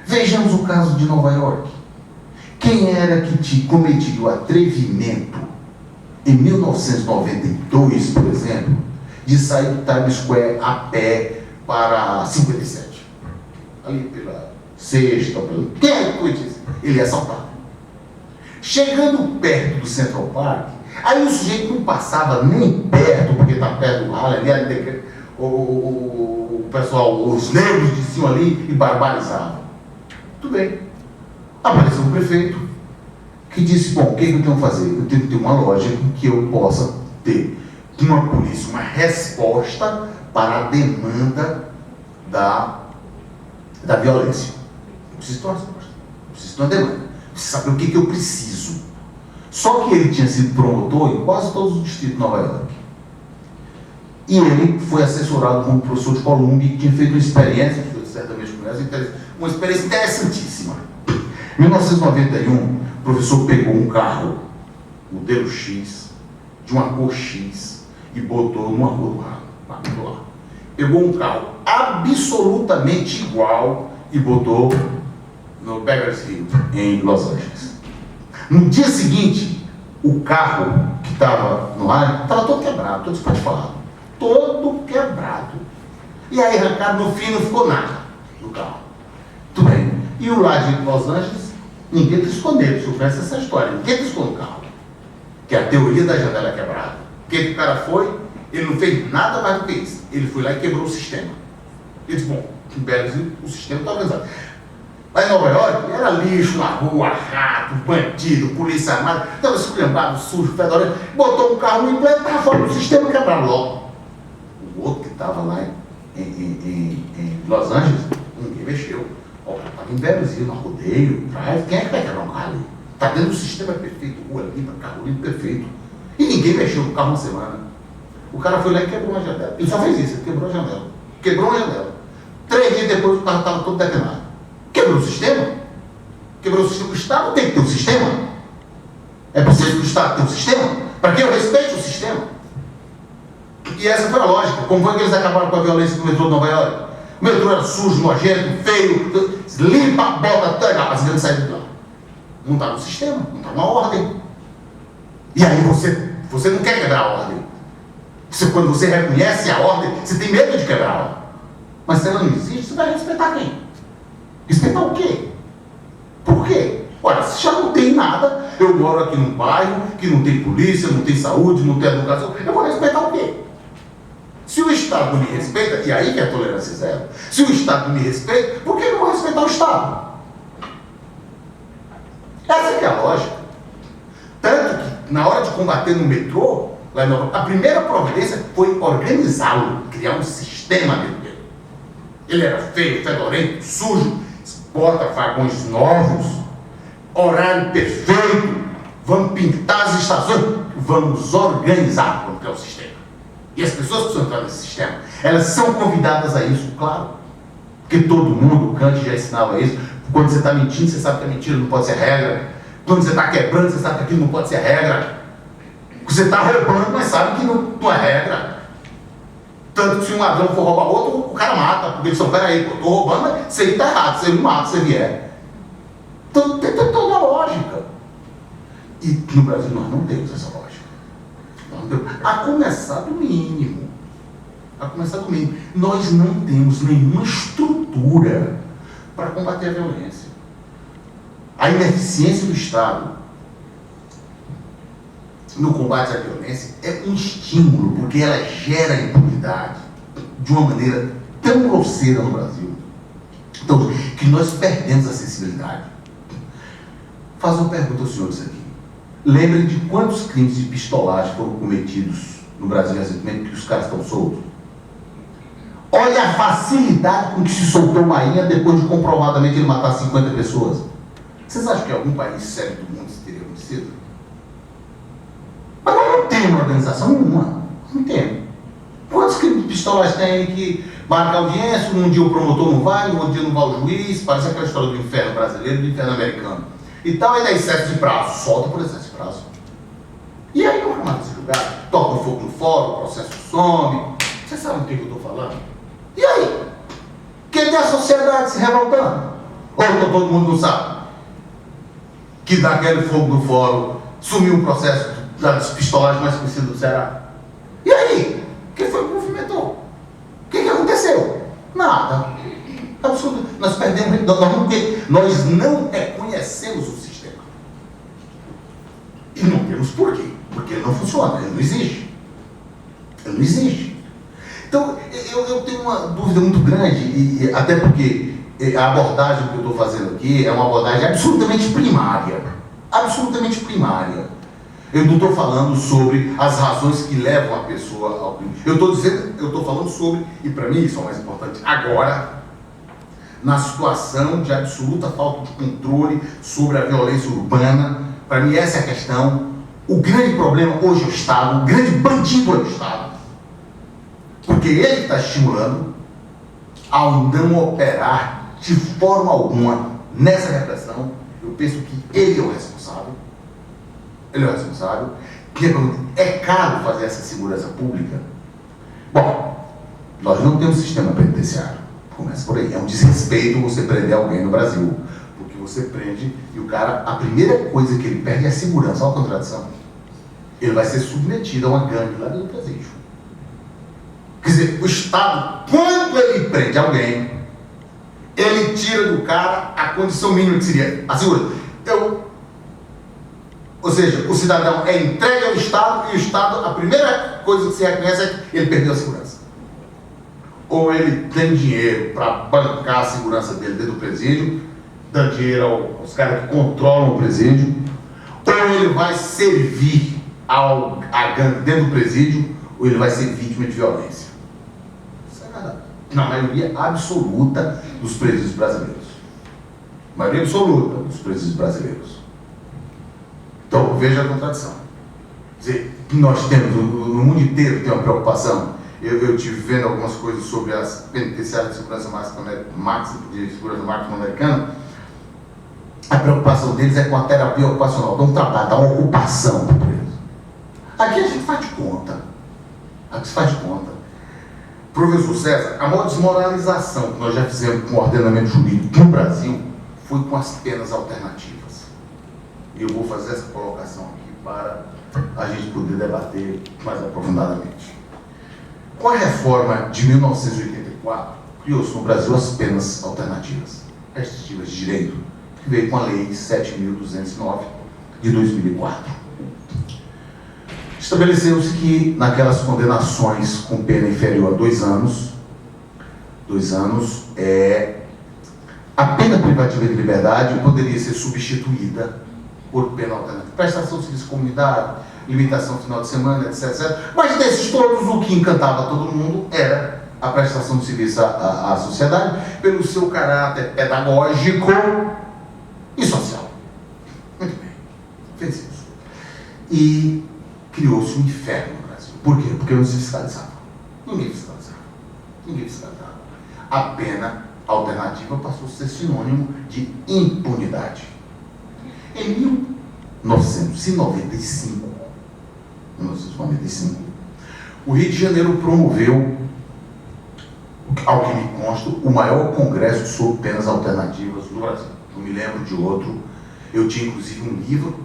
Vejamos o caso de Nova York. Quem era que cometia o atrevimento, em 1992, por exemplo, de sair do Times Square a pé para 57? Ali pela Sexta, quem é que foi disso? Ele é assaltado. Chegando perto do Central Park, aí o sujeito não passava nem perto, porque está perto do Harlem, ali, o pessoal, os negros desciam ali e barbarizavam. Tudo bem. Apareceu um prefeito que disse, bom, o que eu tenho que fazer? Eu tenho que ter uma lógica em que eu possa ter uma polícia, uma resposta para a demanda da violência. Eu preciso ter uma resposta, eu preciso ter uma demanda, eu preciso saber o que eu preciso. Só que ele tinha sido promotor em quase todos os distritos de Nova York. E ele foi assessorado como professor de Columbia, que tinha feito uma experiência, que eu certamente conhece, uma experiência interessantíssima. Em 1991, o professor pegou um carro, modelo X, de uma cor X, e botou numa rua do lado. Pegou um carro absolutamente igual e botou no Beggars Hill, em Los Angeles. No dia seguinte, o carro que estava no ar estava todo quebrado, todo espatifado. Todo quebrado. E aí, arrancado, no fim, não ficou nada do carro. Tudo bem. E o lá de Los Angeles, ninguém triscou nele, você conhece essa história. Ninguém triscou no carro. Que é a teoria da janela quebrada. O que o cara foi? Ele não fez nada mais do que isso. Ele foi lá e quebrou o sistema. Ele disse, bom, em Brasil, o sistema está organizado. Lá em Nova York, era lixo na rua, rato, bandido, polícia armada, estava esculhambado, sujo, fedorento, botou um carro no implanto, estava fora do sistema, quebrado logo. O outro que estava lá em Los Angeles, ninguém mexeu. Estava em Brasil, no rodeio, quem é que vai quebrar um carro ali? Está dentro do sistema perfeito, rua limpa, carro limpo, perfeito. E ninguém mexeu no carro uma semana. O cara foi lá e quebrou uma janela. Ele só fez isso, ele quebrou a janela. Quebrou uma janela. 3 dias depois o carro estava todo depenado. Quebrou o sistema? Quebrou o sistema. O Estado tem que ter um sistema. É preciso que o Estado tenha um sistema para que eu respeite o sistema. E essa foi a lógica. Como foi que eles acabaram com a violência no metrô de Nova York? O metrô era sujo, nojento, feio, limpa, bota, as grandes saídas de lá. Não está no sistema, não está na ordem. E aí você não quer quebrar a ordem. Quando você reconhece a ordem, você tem medo de quebrá-la. Mas se ela não existe, você vai respeitar quem? Respeitar o quê? Por quê? Olha, se já não tem nada, eu moro aqui num bairro que não tem polícia, não tem saúde, não tem educação, eu vou respeitar o quê? Se o Estado me respeita, e aí que é a tolerância zero, se o Estado me respeita, por que eu vou respeitar o Estado? Essa que é a lógica. Tanto que, na hora de combater no metrô, lá em Nova York, a primeira providência foi organizá-lo, criar um sistema dentro dele. Ele era feio, fedorento, sujo, bota vagões novos, horário perfeito, vamos pintar as estações, vamos organizar, vamos criar o sistema. E as pessoas que precisam entrar nesse sistema, elas são convidadas a isso, claro. Porque todo mundo, o Kant já ensinava isso. Quando você está mentindo, você sabe que a mentira não pode ser regra. Quando você está quebrando, você sabe que aquilo não pode ser regra. Você está roubando, mas sabe que não é regra. Tanto que se um ladrão for roubar outro, o cara mata. Porque eles são, peraí, eu estou roubando, mas você está errado, você me mata se vier. Então tem toda a lógica. E no Brasil nós não temos essa lógica. A começar do mínimo. A começar do mínimo. Nós não temos nenhuma estrutura para combater a violência. A ineficiência do Estado no combate à violência é um estímulo, porque ela gera impunidade de uma maneira tão grosseira no Brasil. Então, que nós perdemos a sensibilidade. Faço uma pergunta aos senhores aqui. Lembrem de quantos crimes de pistolagem foram cometidos no Brasil recentemente que os caras estão soltos? Olha a facilidade com que se soltou Marinha depois de comprovadamente ele matar 50 pessoas. Vocês acham que algum país sério do mundo isso teria acontecido? Mas nós não temos uma organização nenhuma. Não temos. Quantos pistolas tem que marca audiência, um dia o promotor não vai, no outro dia não vai o juiz, parece aquela história do inferno brasileiro, do inferno americano. E tal, aí dá excesso de prazo, solta por excesso de prazo. E aí não vai se julgar, toca o fogo no fórum, o processo some. Vocês sabem do que eu estou falando? E aí? Cadê a sociedade se revoltando? Ou todo mundo não sabe? Que daquele fogo no fórum sumiu o processo das pistolagens mais conhecidas do Ceará. E aí? Quem foi que movimentou? O que aconteceu? Nada. Absurdo. Nós perdemos, nós não reconhecemos o sistema. E não temos por quê. Porque ele não funciona, ele não existe. Ele não existe. Então, eu tenho uma dúvida muito grande, e até porque a abordagem que eu estou fazendo aqui é uma abordagem absolutamente primária. Absolutamente primária. Eu não estou falando sobre as razões que levam a pessoa ao crime. Eu estou falando sobre, e para mim isso é o mais importante, agora, na situação de absoluta falta de controle sobre a violência urbana. Para mim essa é a questão. O grande problema hoje é o Estado, o grande bandido é o Estado. Porque ele está estimulando ao não operar de forma alguma nessa repressão. Eu penso que ele é o responsável. Ele é o responsável. É caro fazer essa segurança pública. Bom, nós não temos sistema penitenciário. Começa por aí. É um desrespeito você prender alguém no Brasil. Porque você prende e o cara, a primeira coisa que ele perde é a segurança. Olha a contradição. Ele vai ser submetido a uma gangue lá dentro do presídio. Quer dizer, o Estado, quando ele prende alguém, ele tira do cara a condição mínima que seria a segurança. Ou seja, o cidadão é entregue ao Estado e o Estado, a primeira coisa que se reconhece é que ele perdeu a segurança. Ou ele tem dinheiro para bancar a segurança dele dentro do presídio, dá dinheiro aos caras que controlam o presídio, ou ele vai servir a gangue dentro do presídio, ou ele vai ser vítima de violência. Isso é verdade. Na maioria absoluta dos presídios brasileiros. Maioria absoluta dos presídios brasileiros. Então, veja a contradição. Quer dizer, nós temos, no mundo inteiro tem uma preocupação. Eu estive vendo algumas coisas sobre as penitenciárias de segurança máxima americana. A preocupação deles é com a terapia ocupacional, dá um trabalho, dá uma ocupação para o preso. Aqui a gente faz de conta. Aqui se faz de conta. Professor César, a maior desmoralização que nós já fizemos com o ordenamento jurídico no Brasil foi com as penas alternativas. E eu vou fazer essa colocação aqui para a gente poder debater mais aprofundadamente. Com a reforma de 1984, criou-se no Brasil as penas alternativas, restritivas de direito, que veio com a Lei 7.209 de 2004. Estabeleceu-se que naquelas condenações com pena inferior a 2 anos, a pena privativa de liberdade poderia ser substituída por pena alternativa. Prestação de serviço de comunidade, limitação final de semana, etc, etc. Mas desses todos, o que encantava todo mundo era a prestação de serviço à sociedade, pelo seu caráter pedagógico e social. Muito bem, fez isso. E criou-se um inferno no Brasil. Por quê? Porque não se fiscalizava. Ninguém fiscalizava. Ninguém fiscalizava. A pena alternativa passou a ser sinônimo de impunidade. Em 1995, o Rio de Janeiro promoveu, ao que me consta, o maior congresso sobre penas alternativas do Brasil. Não me lembro de outro. Eu tinha inclusive um livro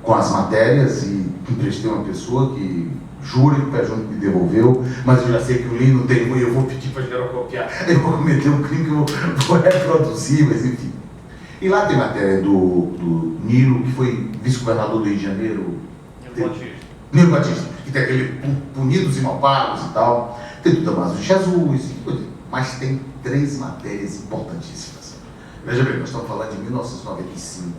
com as matérias e emprestei uma pessoa que jura que o pé junto me devolveu, mas eu já sei que o livro não tem, eu vou pedir para xerocopiar, eu vou cometer um crime que eu vou reproduzir, mas enfim. E lá tem matéria do Nilo, que foi vice-governador do Rio de Janeiro. Nilo Batista, que tem aquele Punidos e Malpagos e tal. Tem do Damaso de Jesus, mas tem 3 matérias importantíssimas. Veja bem, nós estamos falando de 1995,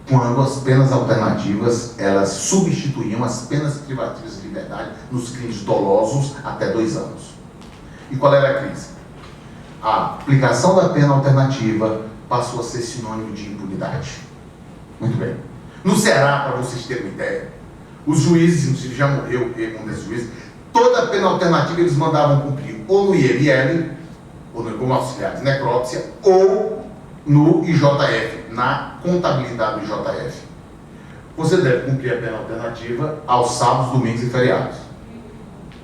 quando as penas alternativas, elas substituíam as penas privativas de liberdade nos crimes dolosos até 2 anos. E qual era a crise? A aplicação da pena alternativa passou a ser sinônimo de impunidade. Muito bem. No Ceará, para vocês terem uma ideia, os juízes, inclusive já morreu um desses juízes, toda a pena alternativa eles mandavam cumprir ou no IML, ou como auxiliar de necrópsia, ou no IJF, na contabilidade do IJF. Você deve cumprir a pena alternativa aos sábados, domingos e feriados.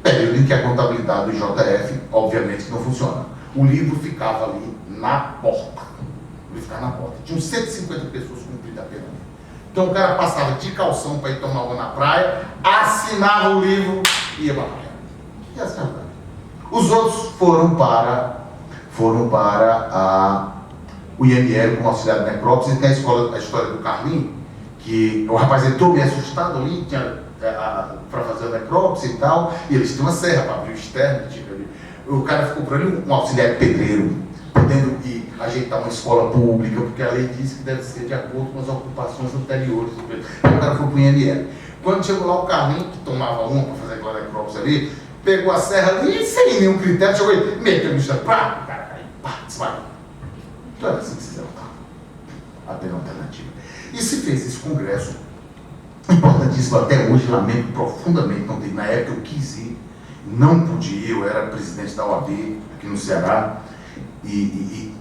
Período em que a contabilidade do IJF, obviamente, não funciona. O livro ficava ali na porta. O livro ficava na porta. Tinham 150 pessoas cumprindo a pena. Então o cara passava de calção para ir tomar água na praia, assinava o livro e ia para a praia. E essa é a verdade. Os outros foram para o IML como auxiliar de necrópsia. E tem a história do Carlinho, que o rapaz entrou meio assustado ali, para fazer a necrópsia e tal, e eles tinham uma serra para abrir o externo. O cara ficou por ali, um auxiliar de pedreiro, podendo ir ajeitar uma escola pública, porque a lei diz que deve ser de acordo com as ocupações anteriores. Então o cara foi para o IML. Quando chegou lá, o Carlinho, que tomava uma para fazer aquela necrópsia ali, pegou a serra ali e sem nenhum critério, chegou e meteu no chão, pá, o cara caiu, pá, desmaiou. Então era assim que se fizeram a pena alternativa. E se fez esse congresso, importantíssimo até hoje, lamento profundamente, não tem, na época eu quis ir, não pude ir, eu era presidente da OAB aqui no Ceará, e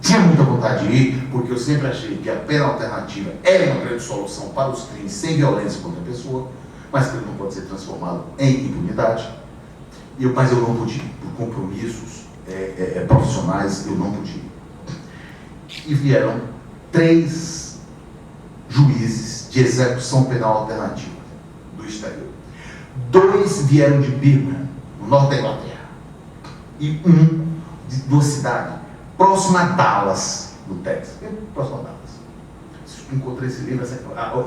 tinha muita vontade de ir, porque eu sempre achei que a pena alternativa era uma grande solução para os crimes sem violência contra a pessoa, mas que ele não pode ser transformado em impunidade. Mas eu não pude ir, por compromissos profissionais, eu não pude ir. E vieram 3 juízes de execução penal alternativa do exterior. 2 vieram de Birmingham, no norte da Inglaterra, e um de uma cidade próxima a Dallas, no Texas. Próximo a Dallas. Encontrei esse livro.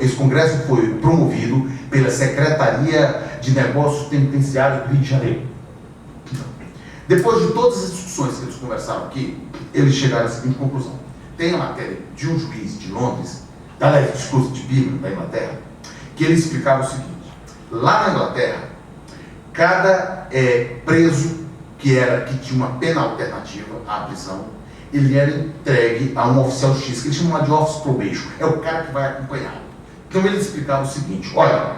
Esse congresso foi promovido pela Secretaria de Negócios Penitenciários do Rio de Janeiro. Depois de todas as discussões que eles conversaram aqui, eles chegaram à seguinte conclusão. Tem a matéria de um juiz de Londres, discurso de Birmingham, da Inglaterra, que ele explicava o seguinte: lá na Inglaterra, cada preso que tinha uma pena alternativa à prisão, ele era entregue a um oficial X, que eles chamam de office probation, é o cara que vai acompanhá-lo. Então ele explicava o seguinte: olha,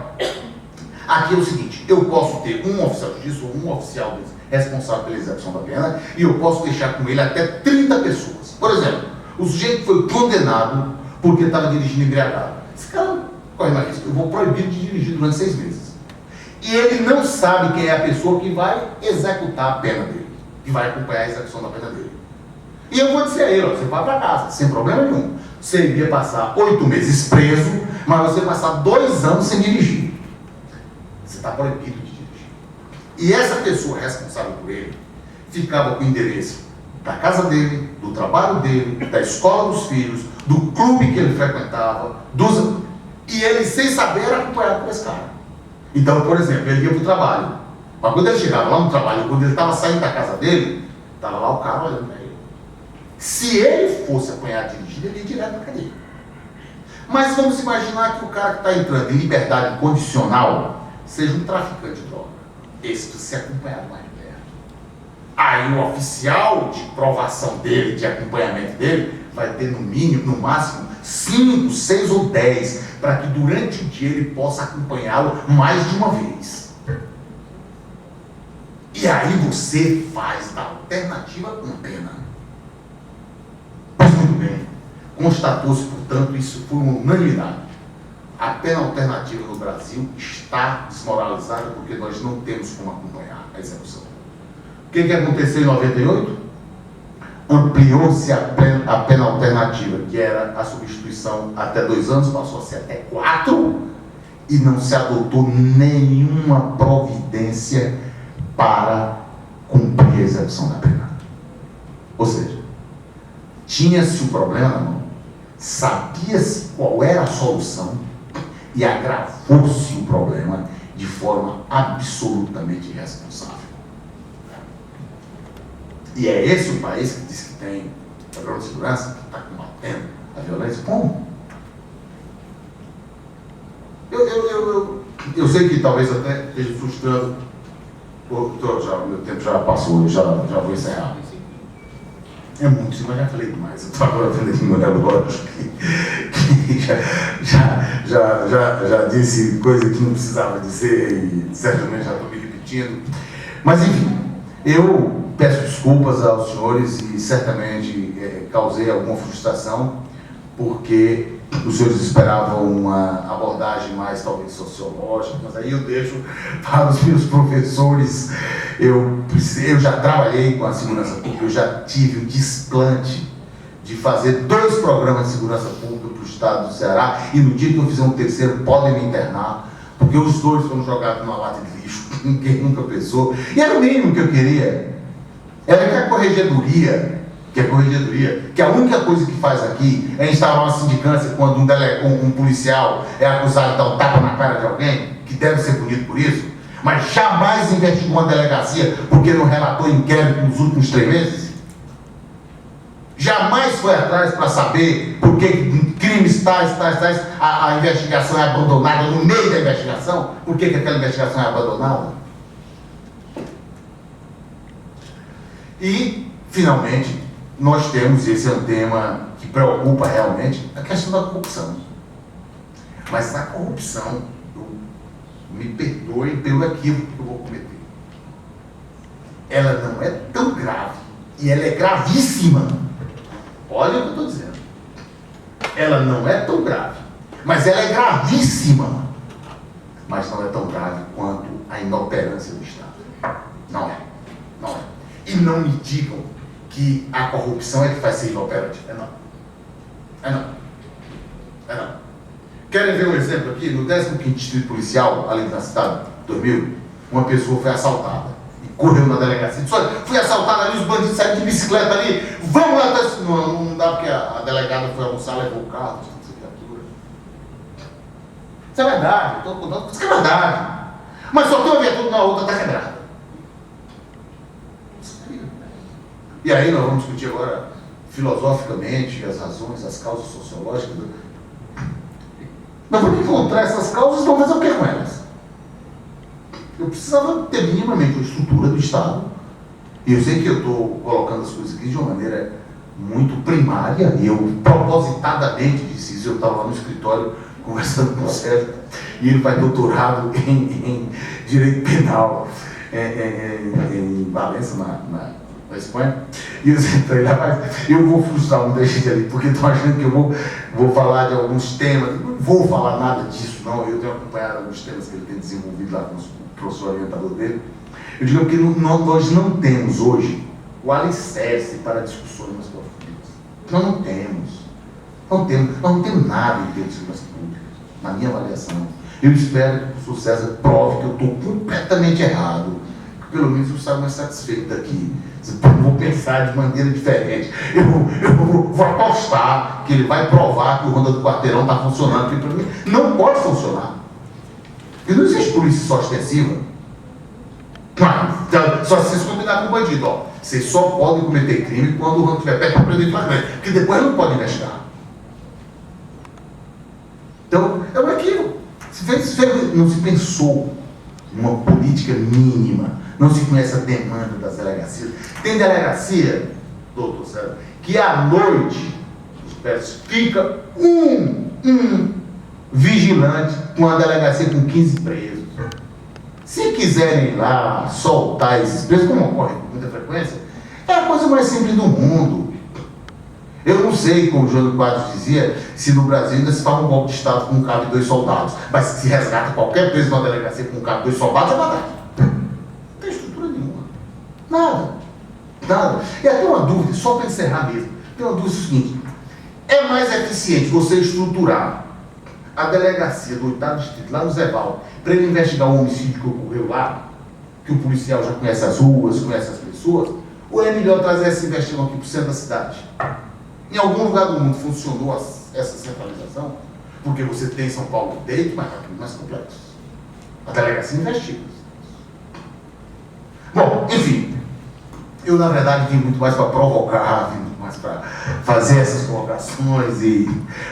aqui é o seguinte, eu posso ter um oficial de justiça ou um oficial responsável pela execução da pena, e eu posso deixar com ele até 30 pessoas. Por exemplo, o sujeito foi condenado porque estava dirigindo embriagado. Esse cara corre mais risco, eu vou proibir de dirigir durante 6 meses. E ele não sabe quem é a pessoa que vai executar a pena dele, que vai acompanhar a execução da pena dele. E eu vou dizer a ele: ó, você vai para casa, sem problema nenhum. Você iria passar 8 meses preso, mas você vai passar 2 anos sem dirigir. Você está proibido de dirigir. E essa pessoa responsável por ele ficava com o endereço da casa dele, do trabalho dele, da escola dos filhos, do clube que ele frequentava, e ele, sem saber, era acompanhado por esse cara. Então, por exemplo, ele ia para o trabalho, mas quando ele chegava lá no trabalho, quando ele estava saindo da casa dele, estava lá o cara olhando para ele. Se ele fosse apanhar dirigindo, ele ia direto na cadeia. Mas vamos imaginar que o cara que está entrando em liberdade condicional seja um traficante de droga. Esse precisa ser acompanhado mais de perto. Aí o oficial de provação dele, de acompanhamento dele, vai ter no mínimo, no máximo, 5, 6 ou 10, para que durante o dia ele possa acompanhá-lo mais de uma vez. E aí você faz da alternativa uma pena. Pois muito bem, constatou-se, portanto, isso por uma unanimidade. A pena alternativa no Brasil está desmoralizada porque nós não temos como acompanhar a execução. O que aconteceu em 98? Ampliou-se a pena alternativa, que era a substituição até 2 anos, passou a ser até 4, e não se adotou nenhuma providência para cumprir a execução da pena. Ou seja, tinha-se o problema na mão, sabia-se qual era a solução e agravou-se o problema de forma absolutamente irresponsável. E é esse o país que diz que tem problema de segurança, que está combatendo a violência? Como? Eu sei que talvez até esteja frustrando Meu tempo já passou, já vou encerrar. É muito, mas já falei demais. Eu estou agora falando de relógio, acho que já disse coisa que não precisava dizer e certamente já estou me repetindo. Mas enfim, eu peço desculpas aos senhores e certamente causei alguma frustração, porque os senhores esperavam uma abordagem mais talvez sociológica, mas aí eu deixo para os meus professores. Eu já trabalhei com a segurança pública, eu já tive o desplante de fazer 2 programas de segurança pública para o estado do Ceará, e no dia que eu fizer um terceiro podem me internar, porque os 2 foram jogados numa lata de lixo, ninguém nunca pensou, e era o mínimo que eu queria. Era que a corregedoria, que a única coisa que faz aqui é instaurar uma sindicância quando um policial é acusado de dar um tapa na cara de alguém, que deve ser punido por isso, mas jamais investigou uma delegacia porque não relatou inquérito nos últimos 3 meses. Jamais foi atrás para saber por que crimes tais, a investigação é abandonada no meio da investigação, por que aquela investigação é abandonada. E, finalmente, nós temos, esse é um tema que preocupa realmente, a questão da corrupção. Mas a corrupção, me perdoem pelo equívoco que eu vou cometer, ela não é tão grave, e ela é gravíssima. Olha o que eu estou dizendo. Ela não é tão grave, mas ela é gravíssima. Mas não é tão grave quanto a inoperância do Estado. Não é. E não me digam que a corrupção é que faz ser inoperante. É não. Querem ver um exemplo aqui? No 15º Distrito Policial, ali na cidade, 2000, uma pessoa foi assaltada e correu na delegacia. Disse: olha, fui assaltada ali, os bandidos saíram de bicicleta ali, vamos lá. Não dá, porque a delegada foi almoçar, levou o carro, isso é verdade, estou contando, isso é verdade. Mas só tem uma viatura, na outra está quebrada. E aí nós vamos discutir agora filosoficamente as razões, as causas sociológicas. Nós vamos encontrar essas causas e vamos fazer o que com elas? Eu precisava ter minimamente uma estrutura do Estado. E eu sei que eu estou colocando as coisas aqui de uma maneira muito primária, e eu propositadamente disse isso. Eu estava lá no escritório conversando com o Sérgio, e ele faz doutorado em Direito Penal em Valença, na Espanha, e eu sentei lá, mas eu vou frustrar muita gente ali, porque estão achando que eu vou falar de alguns temas. Não vou falar nada disso, não. Eu tenho acompanhado alguns temas que ele tem desenvolvido lá com o professor orientador dele. Eu digo porque nós não temos hoje o alicerce para discussões mais profundas. Nós não temos. Nós não temos nada em termos de segurança pública, na minha avaliação. Eu espero que o professor César prove que eu estou completamente errado, que pelo menos eu saio mais satisfeito daqui. Eu vou pensar de maneira diferente. Eu vou apostar que ele vai provar que o Ronda do Quarteirão está funcionando, porque para mim não pode funcionar. Porque não existe polícia só ostensiva. Só se vocês combinarem com o bandido, ó. Vocês só podem cometer crime quando o Ronda estiver perto para prender flagrante, porque depois não pode investigar. Então, é um equívoco. Não se pensou numa política mínima. Não se conhece a demanda das delegacias. Tem delegacia, doutor Sérgio, que à noite fica um vigilante com uma delegacia com 15 presos. Se quiserem ir lá soltar esses presos, como ocorre com muita frequência, é a coisa mais simples do mundo. Eu não sei, como o Jânio Quadros dizia, se no Brasil ainda se faz um golpe de Estado com um cabo e 2 soldados. Mas se resgata qualquer preso numa delegacia com um cabo e 2 soldados, é verdade. Não tem estrutura nenhuma. Nada. E até uma dúvida, só para encerrar mesmo, tem uma dúvida seguinte: é mais eficiente você estruturar a delegacia do 8º Distrito, lá no Zé Val, para ele investigar o homicídio que ocorreu lá, que o policial já conhece as ruas, conhece as pessoas, ou é melhor trazer essa investigação aqui para o centro da cidade? Em algum lugar do mundo funcionou essa centralização, porque você tem em São Paulo direito mais rápido, mais complexo. A delegacia investiga. Bom, enfim, eu na verdade vim muito mais para provocar, vim muito mais para fazer essas provocações e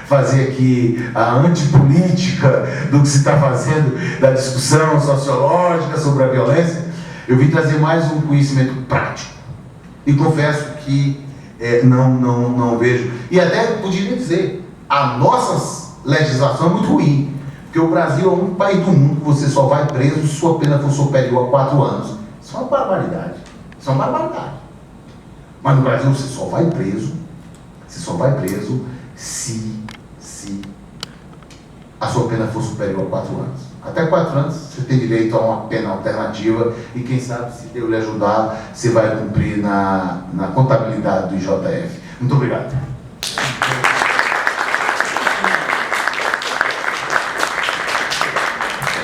fazer aqui a antipolítica do que se está fazendo, da discussão sociológica sobre a violência. Eu vim trazer mais um conhecimento prático. E confesso que não vejo. E até poderia dizer, a nossa legislação é muito ruim. Porque o Brasil é o único país do mundo que você só vai preso se sua pena for superior a 4 anos. Isso é uma barbaridade. Isso é uma barbaridade. Mas no Brasil você só vai preso se a sua pena for superior a 4 anos. Até 4 anos você tem direito a uma pena alternativa e quem sabe, se Deus lhe ajudar, você vai cumprir na contabilidade do IJF. Muito obrigado.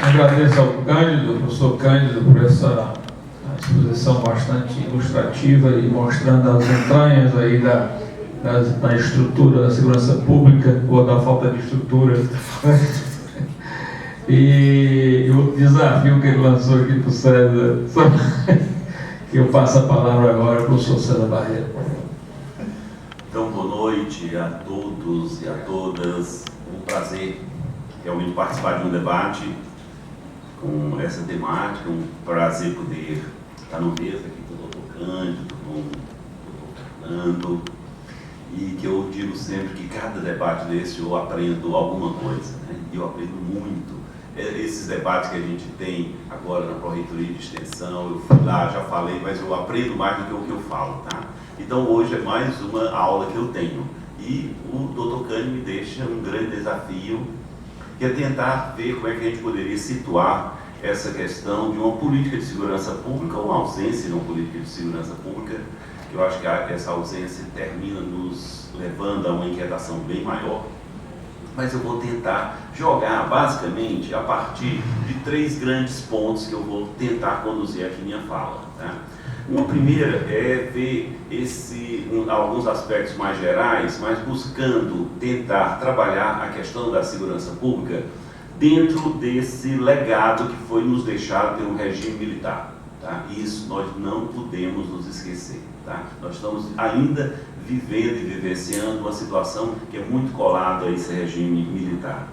Agradeço ao professor Cândido, por essa exposição bastante ilustrativa e mostrando as entranhas aí da estrutura da segurança pública ou da falta de estrutura. E o desafio que ele lançou aqui para o César, que eu passo a palavra agora para o professor César Barreira. Então, boa noite a todos e a todas. Um prazer realmente participar de um debate com essa temática, um prazer poder estar no mesa aqui com o Dr. Cândido, com o Dr. Fernando, e que eu digo sempre que cada debate desse eu aprendo alguma coisa, né? E eu aprendo muito. Esses debates que a gente tem agora na Pró-Reitoria de Extensão, eu fui lá, já falei, mas eu aprendo mais do que o que eu falo, tá? Então hoje é mais uma aula que eu tenho. E o Dr. Cândido me deixa um grande desafio, que é tentar ver como é que a gente poderia situar essa questão de uma política de segurança pública ou uma ausência de uma política de segurança pública, que eu acho que essa ausência termina nos levando a uma inquietação bem maior. Mas eu vou tentar jogar, basicamente, a partir de 3 grandes pontos que eu vou tentar conduzir aqui minha fala, tá? Uma primeira é ver alguns aspectos mais gerais, mas buscando tentar trabalhar a questão da segurança pública dentro desse legado que foi nos deixado pelo regime militar, tá? Isso nós não podemos nos esquecer, tá? Nós estamos ainda vivendo e vivenciando uma situação que é muito colada a esse regime militar.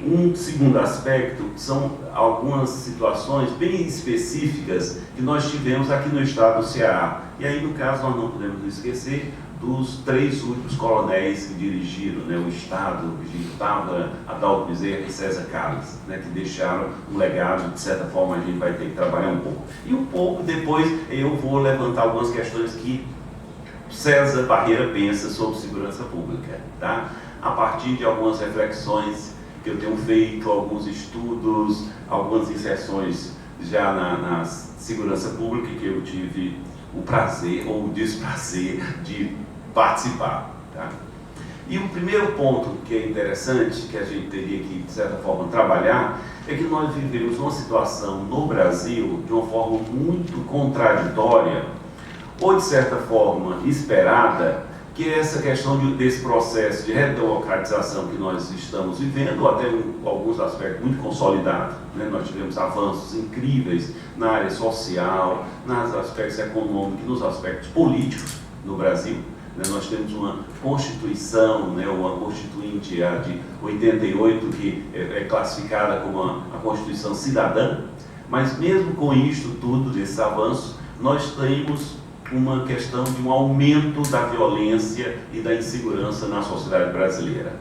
Um segundo aspecto são algumas situações bem específicas que nós tivemos aqui no estado do Ceará. E aí, no caso, nós não podemos esquecer dos 3 últimos coronéis que dirigiram, né, o estado, Virgílio Távora, Adalto Bezerra e César Carlos, né, que deixaram um legado, de certa forma a gente vai ter que trabalhar um pouco. E um pouco depois eu vou levantar algumas questões que César Barreira pensa sobre segurança pública, tá? A partir de algumas reflexões que eu tenho feito, alguns estudos, algumas inserções já na segurança pública que eu tive o prazer ou o desprazer de participar, tá? E o primeiro ponto que é interessante, que a gente teria que, de certa forma, trabalhar, é que nós vivemos uma situação no Brasil de uma forma muito contraditória, ou de certa forma esperada, que é essa questão desse processo de redemocratização que nós estamos vivendo, ou até alguns aspectos muito consolidados, né? Nós tivemos avanços incríveis na área social, nos aspectos econômicos e nos aspectos políticos no Brasil. Né? Nós temos uma Constituição, né? Uma Constituinte, a de 88, que é classificada como a Constituição Cidadã, mas mesmo com isto tudo, desse avanço, nós temos uma questão de um aumento da violência e da insegurança na sociedade brasileira.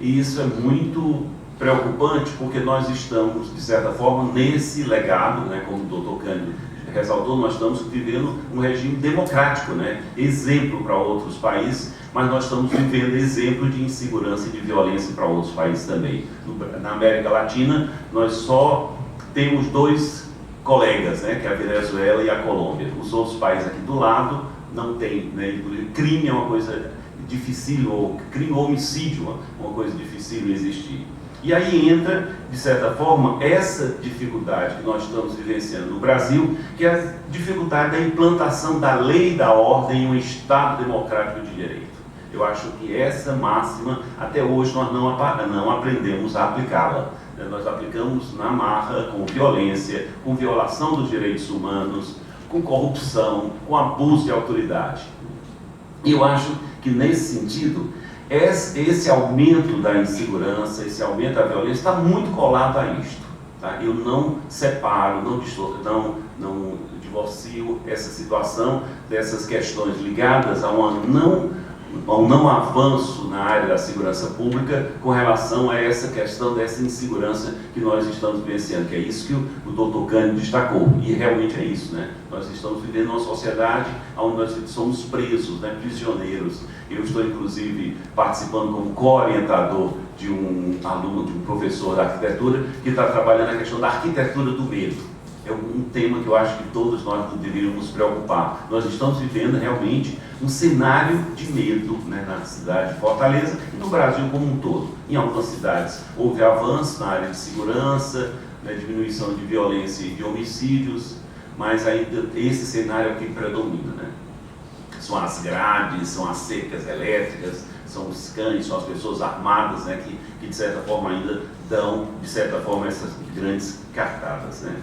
E isso é muito preocupante porque nós estamos, de certa forma, nesse legado, né, como o Dr. Cândido ressaltou, nós estamos vivendo um regime democrático, né, exemplo para outros países, mas nós estamos vivendo exemplo de insegurança e de violência para outros países também. Na América Latina, nós só temos 2 colegas, né, que é a Venezuela e a Colômbia. Os outros países aqui do lado não tem, né, crime é uma coisa difícil, ou crime ou homicídio é uma coisa difícil de existir. E aí entra, de certa forma, essa dificuldade que nós estamos vivenciando no Brasil, que é a dificuldade da implantação da lei e da ordem em um Estado democrático de direito. Eu acho que essa máxima, até hoje, nós não aprendemos a aplicá-la. Nós aplicamos na marra, com violência, com violação dos direitos humanos, com corrupção, com abuso de autoridade. E eu acho que, nesse sentido, esse aumento da insegurança, esse aumento da violência está muito colado a isto. Tá? Eu não separo, não divorcio essa situação dessas questões ligadas a ao não avanço na área da segurança pública com relação a essa questão dessa insegurança que nós estamos vivenciando, que é isso que o doutor Cândido destacou, e realmente é isso, né? Nós estamos vivendo uma sociedade onde nós somos presos, né? Prisioneiros. Eu estou, inclusive, participando como co-orientador de um aluno, de um professor da arquitetura, que está trabalhando a questão da arquitetura do medo. É um tema que eu acho que todos nós deveríamos nos preocupar. Nós estamos vivendo realmente um cenário de medo, né, na cidade de Fortaleza e no Brasil como um todo. Em algumas cidades houve avanço na área de segurança, né, diminuição de violência e de homicídios, mas ainda esse cenário é o que predomina, né? São as grades, são as cercas elétricas, são os cães, são as pessoas armadas, né, que de certa forma ainda dão, de certa forma, essas grandes cartadas, né?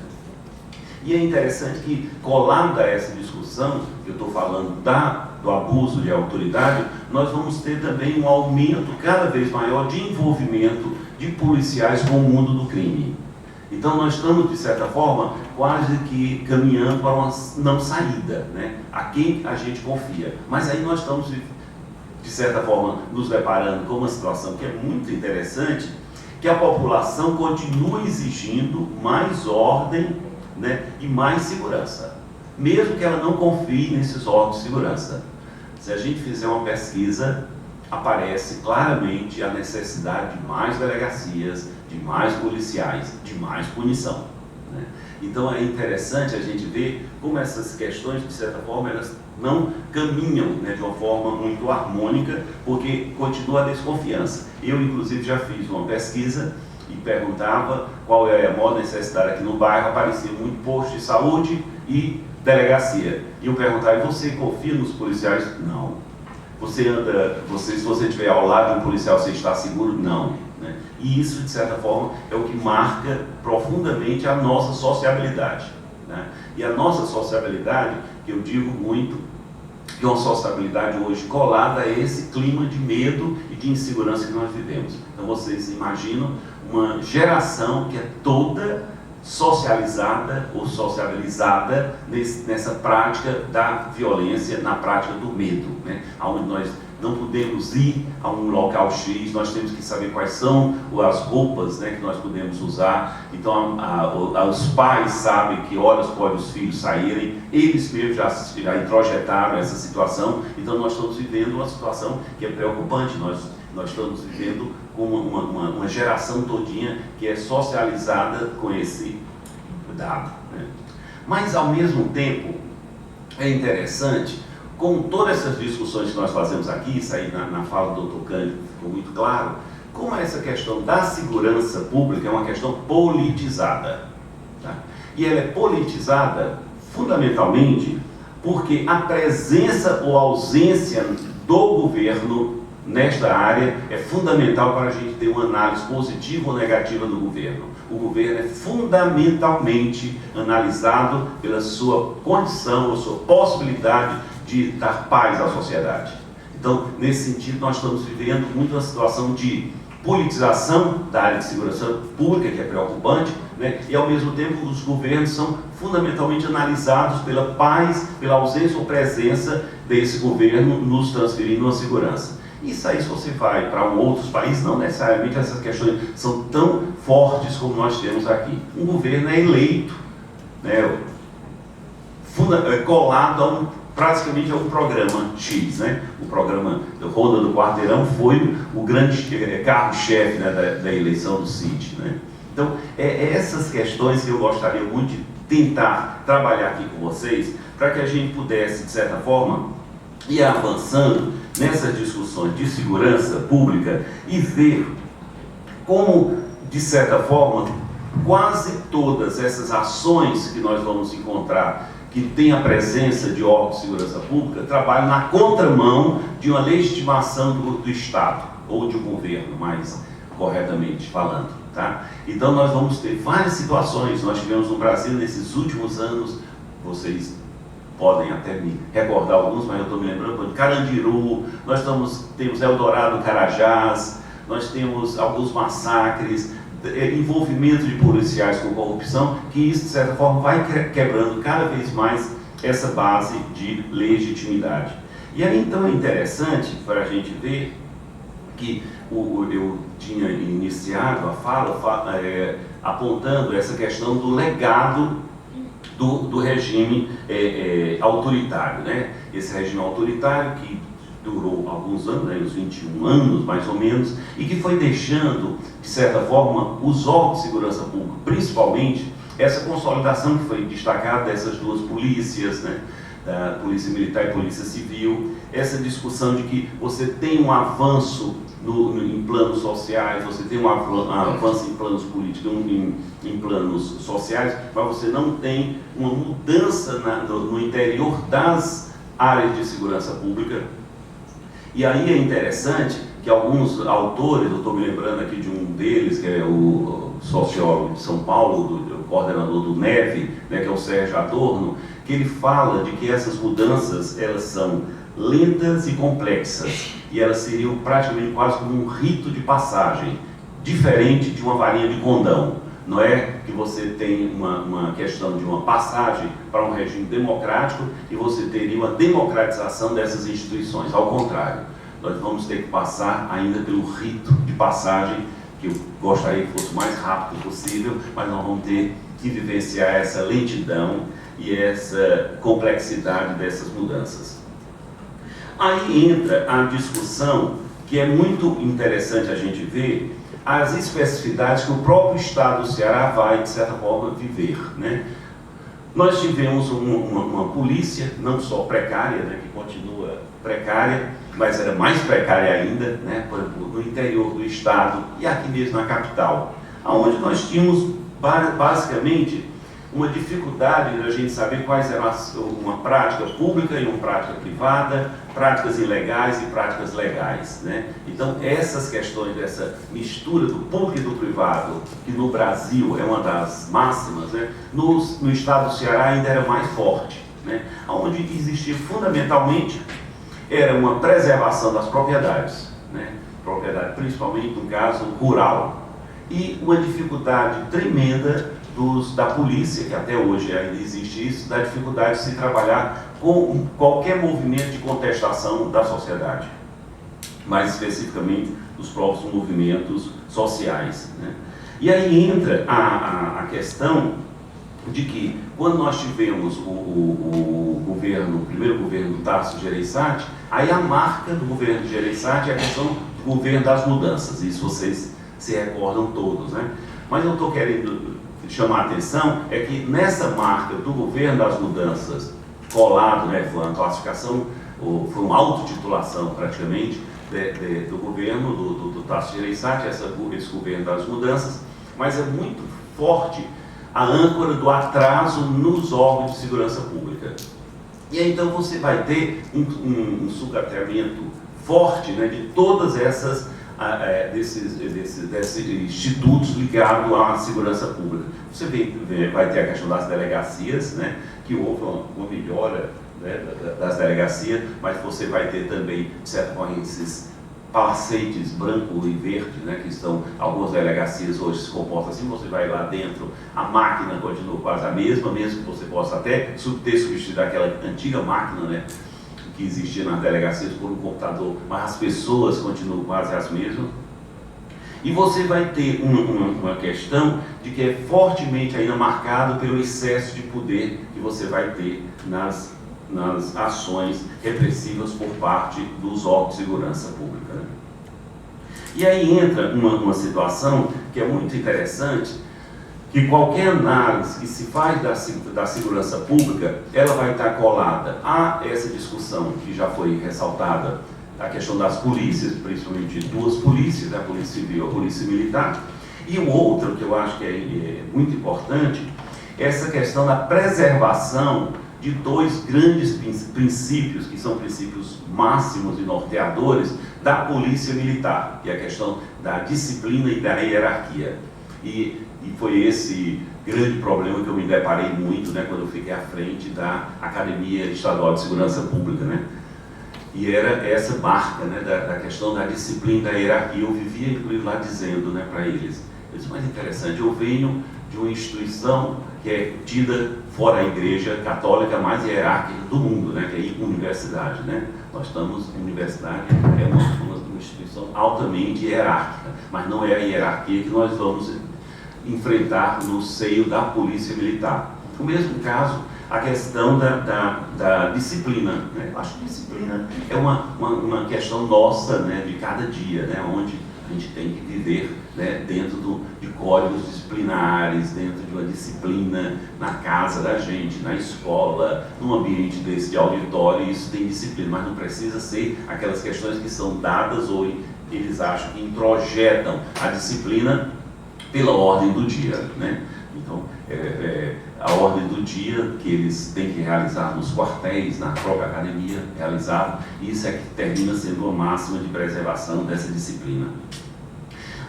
E é interessante que, colado a essa discussão, que eu estou falando do abuso de autoridade, nós vamos ter também um aumento cada vez maior de envolvimento de policiais com o mundo do crime. Então nós estamos, de certa forma, quase que caminhando para uma não saída, né? A quem a gente confia. Mas aí nós estamos, de certa forma, nos deparando com uma situação que é muito interessante, que a população continua exigindo mais ordem, né, e mais segurança, mesmo que ela não confie nesses órgãos de segurança. Se a gente fizer uma pesquisa, aparece claramente a necessidade de mais delegacias, de mais policiais, de mais punição, né? Então é interessante a gente ver como essas questões, de certa forma, elas não caminham, né, de uma forma muito harmônica, porque continua a desconfiança. Eu, inclusive, já fiz uma pesquisa e perguntava qual é a maior necessidade aqui no bairro, aparecia muito posto de saúde e delegacia. E eu perguntava, e você confia nos policiais? Não. Se você estiver ao lado de um policial, você está seguro? Não. Né? E isso, de certa forma, é o que marca profundamente a nossa sociabilidade. Né? E a nossa sociabilidade, que eu digo muito, que é uma sociabilidade hoje colada a esse clima de medo e de insegurança que nós vivemos. Então vocês imaginam uma geração que é toda socializada ou sociabilizada nessa prática da violência, na prática do medo, né? Onde nós não podemos ir a um local X, nós temos que saber quais são as roupas, né, que nós podemos usar. Então os pais sabem que horas podem os filhos saírem, eles mesmos já introjetaram essa situação. Então nós estamos vivendo uma situação que é preocupante. Nós estamos vivendo com uma geração todinha que é socializada com esse dado, né? Mas ao mesmo tempo é interessante, com todas essas discussões que nós fazemos aqui, isso aí na fala do Dr. Cândido ficou muito claro, como essa questão da segurança pública é uma questão politizada, tá? E ela é politizada fundamentalmente porque a presença ou ausência do governo nesta área é fundamental para a gente ter uma análise positiva ou negativa do governo. O governo é fundamentalmente analisado pela sua condição, ou sua possibilidade de dar paz à sociedade. Então, nesse sentido, nós estamos vivendo muito uma situação de politização da área de segurança pública, que é preocupante, né? E ao mesmo tempo os governos são fundamentalmente analisados pela paz, pela ausência ou presença desse governo nos transferindo a segurança. Isso aí, se você vai para outros países, não necessariamente essas questões são tão fortes como nós temos aqui. Um governo é eleito, né, colado praticamente a um programa X, né? O programa Ronda do Quarteirão foi o grande carro-chefe, né, da eleição do CID, né? Então, essas questões que eu gostaria muito de tentar trabalhar aqui com vocês, para que a gente pudesse, de certa forma, ir avançando nessas discussões de segurança pública e ver como, de certa forma, quase todas essas ações que nós vamos encontrar que tem a presença de órgãos de segurança pública trabalham na contramão de uma legitimação do Estado ou de um governo, mais corretamente falando, tá? Então nós vamos ter várias situações. Nós tivemos no Brasil nesses últimos anos, vocês podem até me recordar alguns, mas eu estou me lembrando de Carandiru, nós temos Eldorado, Carajás, nós temos alguns massacres envolvimento de policiais com corrupção, que isso, de certa forma, vai quebrando cada vez mais essa base de legitimidade. E aí, então, é interessante para a gente ver que eu tinha iniciado a fala apontando essa questão do legado do regime autoritário, né? Esse regime autoritário que durou alguns anos, né, uns 21 anos mais ou menos, e que foi deixando, de certa forma, os órgãos de segurança pública, principalmente essa consolidação que foi destacada dessas duas polícias, né, da Polícia Militar e Polícia Civil, essa discussão de que você tem um avanço em planos sociais, você tem um avanço em planos políticos, em planos sociais, mas você não tem uma mudança no interior das áreas de segurança pública. E aí é interessante que alguns autores, eu estou me lembrando aqui de um deles, que é o sociólogo de São Paulo, o coordenador do NEV, né, que é o Sérgio Adorno, que ele fala de que essas mudanças, elas são lentas e complexas, e elas seriam praticamente quase como um rito de passagem, diferente de uma varinha de condão. Não é que você tem uma questão de uma passagem para um regime democrático e você teria uma democratização dessas instituições. Ao contrário, nós vamos ter que passar ainda pelo rito de passagem, que eu gostaria que fosse o mais rápido possível, mas nós vamos ter que vivenciar essa lentidão e essa complexidade dessas mudanças. Aí entra a discussão, que é muito interessante a gente ver, as especificidades que o próprio Estado do Ceará vai, de certa forma, viver, né? Nós tivemos uma polícia, não só precária, né, que continua precária, mas era mais precária ainda, né, no interior do Estado e aqui mesmo na capital, onde nós tínhamos basicamente uma dificuldade de a gente saber quais eram uma prática pública e uma prática privada, práticas ilegais e práticas legais, né? Então, essas questões dessa mistura do público e do privado, que no Brasil é uma das máximas, né? No estado do Ceará ainda era mais forte, né? Onde existia fundamentalmente era uma preservação das propriedades, né? Propriedade principalmente no caso rural, e uma dificuldade tremenda da polícia, que até hoje ainda existe isso, da dificuldade de se trabalhar com qualquer movimento de contestação da sociedade, mais especificamente os próprios movimentos sociais, né? E aí entra a questão de que, quando nós tivemos o primeiro governo do Tasso Gereissati, aí a marca do governo de Gereissati é a questão do governo das mudanças, isso vocês se recordam todos, né? Mas eu estou querendo chamar a atenção é que nessa marca do governo das mudanças colado, né, foi uma classificação, foi uma autotitulação praticamente do governo do Tasso Gereissati, esse governo das mudanças, mas é muito forte a âncora do atraso nos órgãos de segurança pública. E aí então você vai ter um sucateamento forte, né, de todas essas desses institutos ligados à segurança pública. Você vai ter a questão das delegacias, né, que houve uma melhora, né, das delegacias, mas você vai ter também, de certa forma, esses palacetes branco e verde, né, que são algumas delegacias hoje se comportam assim, você vai lá dentro, a máquina continua quase a mesma, mesmo que você possa até ter substituído aquela antiga máquina, né, que existia nas delegacias por um computador, mas as pessoas continuam quase as mesmas. E você vai ter uma questão de que é fortemente ainda marcado pelo excesso de poder que você vai ter nas ações repressivas por parte dos órgãos de segurança pública, né? E aí entra uma situação que é muito interessante, que qualquer análise que se faz da segurança pública, ela vai estar colada a essa discussão que já foi ressaltada, a questão das polícias, principalmente duas polícias, a Polícia Civil e a Polícia Militar, e o outro que eu acho que é muito importante, é essa questão da preservação de dois grandes princípios, que são princípios máximos e norteadores da Polícia Militar, que é a questão da disciplina e da hierarquia. E foi esse grande problema que eu me deparei muito, né, quando eu fiquei à frente da Academia Estadual de Segurança Pública, né? E era essa marca, né, da questão da disciplina e da hierarquia. Eu vivia, inclusive, lá dizendo, né, para eles Eu disse, mas interessante, eu venho de uma instituição que é tida fora a igreja católica mais hierárquica do mundo, né, que é a universidade, né? Nós estamos, a universidade é uma instituição altamente hierárquica, mas não é a hierarquia que nós vamos enfrentar no seio da polícia militar. No mesmo caso, a questão da disciplina, né? Acho que disciplina é uma questão nossa, né, de cada dia, né, onde a gente tem que viver, né, dentro de códigos disciplinares, dentro de uma disciplina na casa da gente, na escola, num ambiente desse de auditório, isso tem disciplina, mas não precisa ser aquelas questões que são dadas ou eles acham que introjetam a disciplina pela ordem do dia, né? Então, a ordem do dia que eles têm que realizar nos quartéis, na própria academia, realizado, isso é que termina sendo uma máxima de preservação dessa disciplina.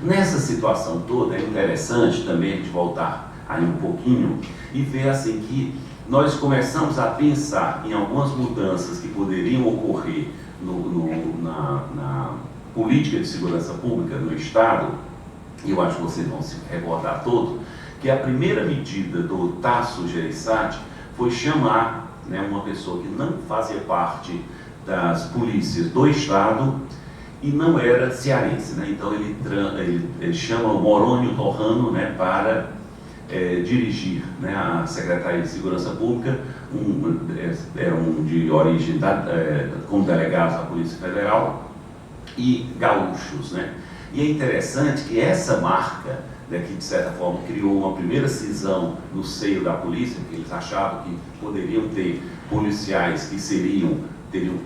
Nessa situação toda, é interessante também a gente voltar aí um pouquinho e ver assim que nós começamos a pensar em algumas mudanças que poderiam ocorrer na política de segurança pública no Estado, e eu acho que vocês vão se recordar todo, que a primeira medida do Tasso Gereissati foi chamar, né, uma pessoa que não fazia parte das polícias do Estado e não era cearense, né? Então ele chama o Morônio Torrano, né, para dirigir, né, a Secretaria de Segurança Pública, era um de origem como delegado da Polícia Federal e gaúchos, né? E é interessante que essa marca, né, que de certa forma criou uma primeira cisão no seio da polícia, porque eles achavam que poderiam ter policiais que teriam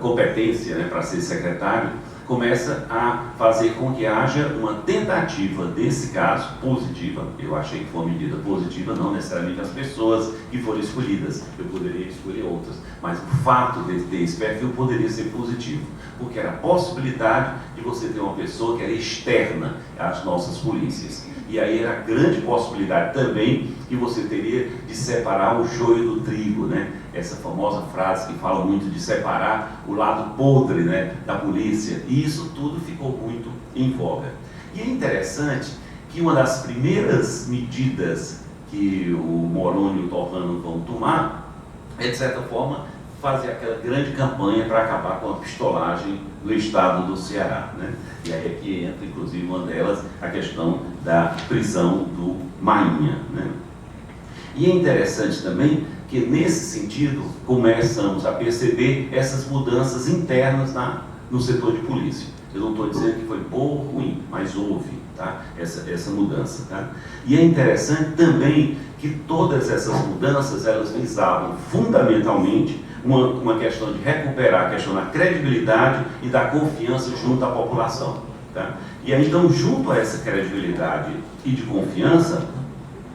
competência, né, para ser secretário, começa a fazer com que haja uma tentativa desse caso positiva. Eu achei que foi uma medida positiva, não necessariamente as pessoas que foram escolhidas, eu poderia escolher outras, mas o fato de ter esse perfil poderia ser positivo, porque era a possibilidade de você ter uma pessoa que era externa às nossas polícias. E aí era a grande possibilidade também que você teria de separar o joio do trigo, né? Essa famosa frase que fala muito de separar o lado podre, né, da polícia. E isso tudo ficou muito em voga. E é interessante que uma das primeiras medidas que o Morônio e o Torrano vão tomar é, de certa forma, fazer aquela grande campanha para acabar com a pistolagem no estado do Ceará, né? E aí é que entra, inclusive, uma delas, a questão da prisão do Mainha, né? E é interessante também que, nesse sentido, começamos a perceber essas mudanças internas no setor de polícia. Eu não estou dizendo que foi bom ou ruim, mas houve, tá, essa mudança. Tá? E é interessante também que todas essas mudanças, elas visavam fundamentalmente uma questão de recuperar a questão da credibilidade e da confiança junto à população. Tá? E aí, então, junto a essa credibilidade e de confiança,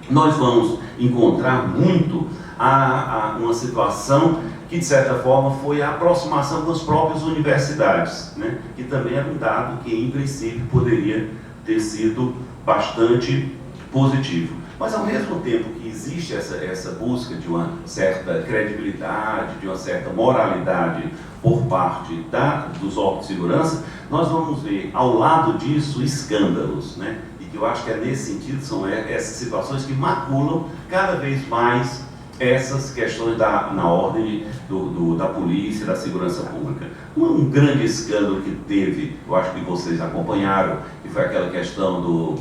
nós vamos encontrar muito uma situação que, de certa forma, foi a aproximação das próprias universidades, né? Que também era um dado que, em princípio, poderia ter sido bastante positivo. Mas, ao mesmo tempo que existe essa busca de uma certa credibilidade, de uma certa moralidade por parte dos órgãos de segurança, nós vamos ver, ao lado disso, escândalos, né? E que eu acho que nesse sentido são essas situações que maculam cada vez mais essas questões na ordem da polícia, da segurança pública. Um grande escândalo que teve, eu acho que vocês acompanharam, que foi aquela questão do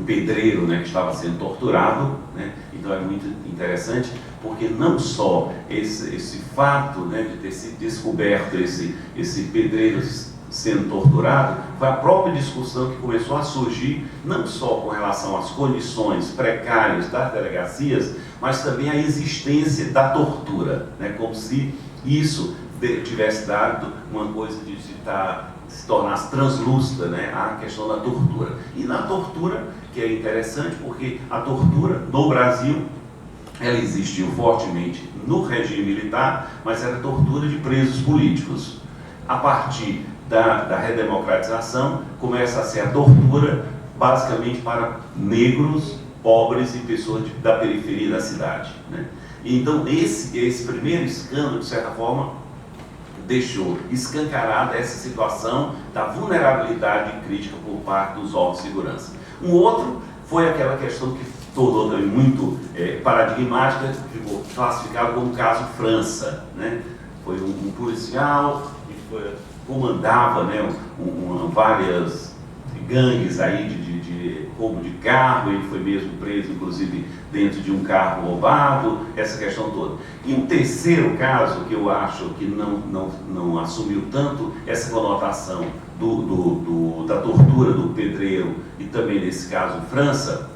pedreiro, né, que estava sendo torturado, né? Então é muito interessante, porque não só esse fato, né, de ter sido descoberto esse pedreiro sendo torturado, foi a própria discussão que começou a surgir, não só com relação às condições precárias das delegacias, mas também a existência da tortura, né? Como se isso tivesse dado uma coisa de se tornasse translúcida, né, a questão da tortura. E na tortura, que é interessante, porque a tortura no Brasil, ela existiu fortemente no regime militar, mas era tortura de presos políticos. A partir da redemocratização, começa a ser a tortura basicamente para negros, pobres e pessoas da periferia da cidade, né? Então esse primeiro escândalo, de certa forma, deixou escancarada essa situação da vulnerabilidade crítica por parte dos órgãos de segurança. Um outro foi aquela questão que tornou também muito paradigmática, que ficou classificado como caso França, né? Foi um policial que comandava, né, várias gangues aí de roubo de carro. Ele foi mesmo preso, inclusive, dentro de um carro roubado, essa questão toda. E um terceiro caso, que eu acho que não assumiu tanto essa conotação da tortura do pedreiro, e também nesse caso França,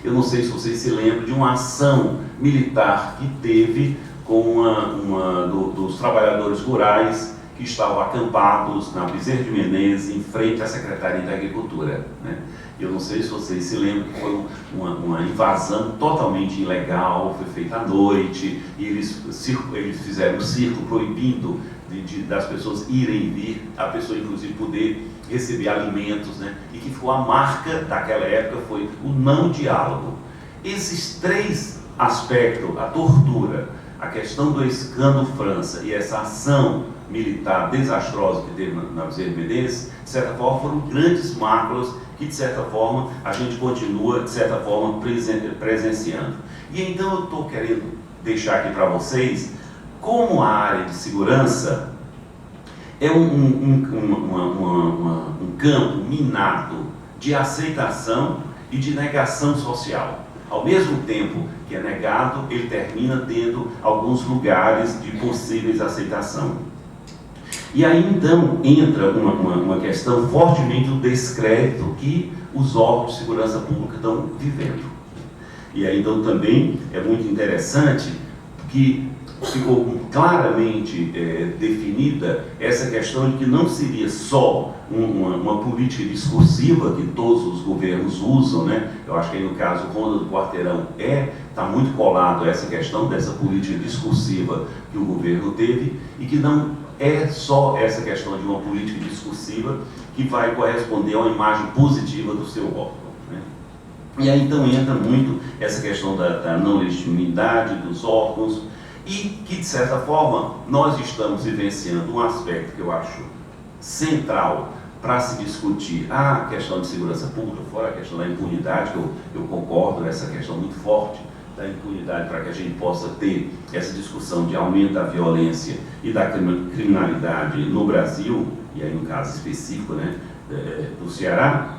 eu não sei se vocês se lembram de uma ação militar que teve com dos trabalhadores rurais que estavam acampados na Bezerra de Menezes, em frente à Secretaria da Agricultura, né? Eu não sei se vocês se lembram que foi uma invasão totalmente ilegal, foi feita à noite, e eles fizeram um circo proibindo das pessoas irem e vir, a pessoa inclusive poder receber alimentos, né? E que foi a marca daquela época, foi o não diálogo. Esses três aspectos, a tortura, a questão do escândalo França e essa ação militar desastrosa que teve na Bezerra de Menezes, de certa forma foram grandes máculas que, de certa forma, a gente continua, de certa forma, presenciando. E então eu estou querendo deixar aqui para vocês como a área de segurança é um campo minado de aceitação e de negação social. Ao mesmo tempo que é negado, ele termina tendo alguns lugares de possíveis aceitação. E aí então entra uma questão fortemente do descrédito que os órgãos de segurança pública estão vivendo. E aí então também é muito interessante que ficou claramente definida essa questão de que não seria só uma política discursiva que todos os governos usam, né? Eu acho que aí no caso Ronda do Quarteirão está muito colado a essa questão dessa política discursiva que o governo teve, e que não é só essa questão de uma política discursiva que vai corresponder a uma imagem positiva do seu órgão, né? E aí então entra muito essa questão da não legitimidade dos órgãos, e que, de certa forma, nós estamos vivenciando um aspecto que eu acho central para se discutir a questão de segurança pública, fora a questão da impunidade, que eu concordo nessa questão muito forte da impunidade, para que a gente possa ter essa discussão de aumento da violência e da criminalidade no Brasil, e aí no caso específico, né, do Ceará.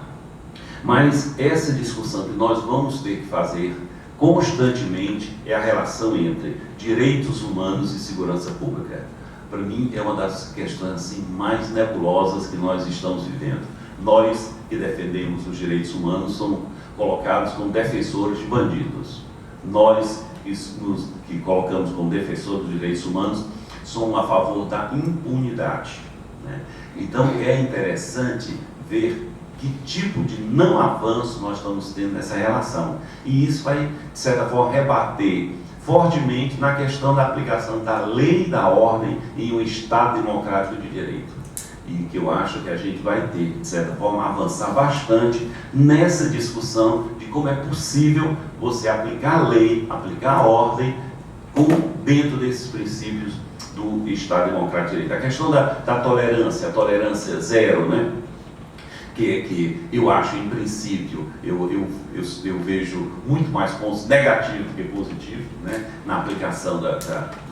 Mas essa discussão que nós vamos ter que fazer constantemente é a relação entre direitos humanos e segurança pública. Para mim é uma das questões assim, mais nebulosas que nós estamos vivendo. Nós que defendemos os direitos humanos somos colocados como defensores de bandidos. Nós que colocamos como defensores dos direitos humanos somos a favor da impunidade, né? Então é interessante ver que tipo de não avanço nós estamos tendo nessa relação. E isso vai, de certa forma, rebater fortemente na questão da aplicação da lei e da ordem em um Estado democrático de direito. E que eu acho que a gente vai ter, de certa forma, avançar bastante nessa discussão de como é possível você aplicar a lei, aplicar a ordem dentro desses princípios do Estado democrático de direito. A questão da tolerância, a tolerância zero, né? Que eu acho, em princípio, eu vejo muito mais pontos negativos que positivos, né, na aplicação da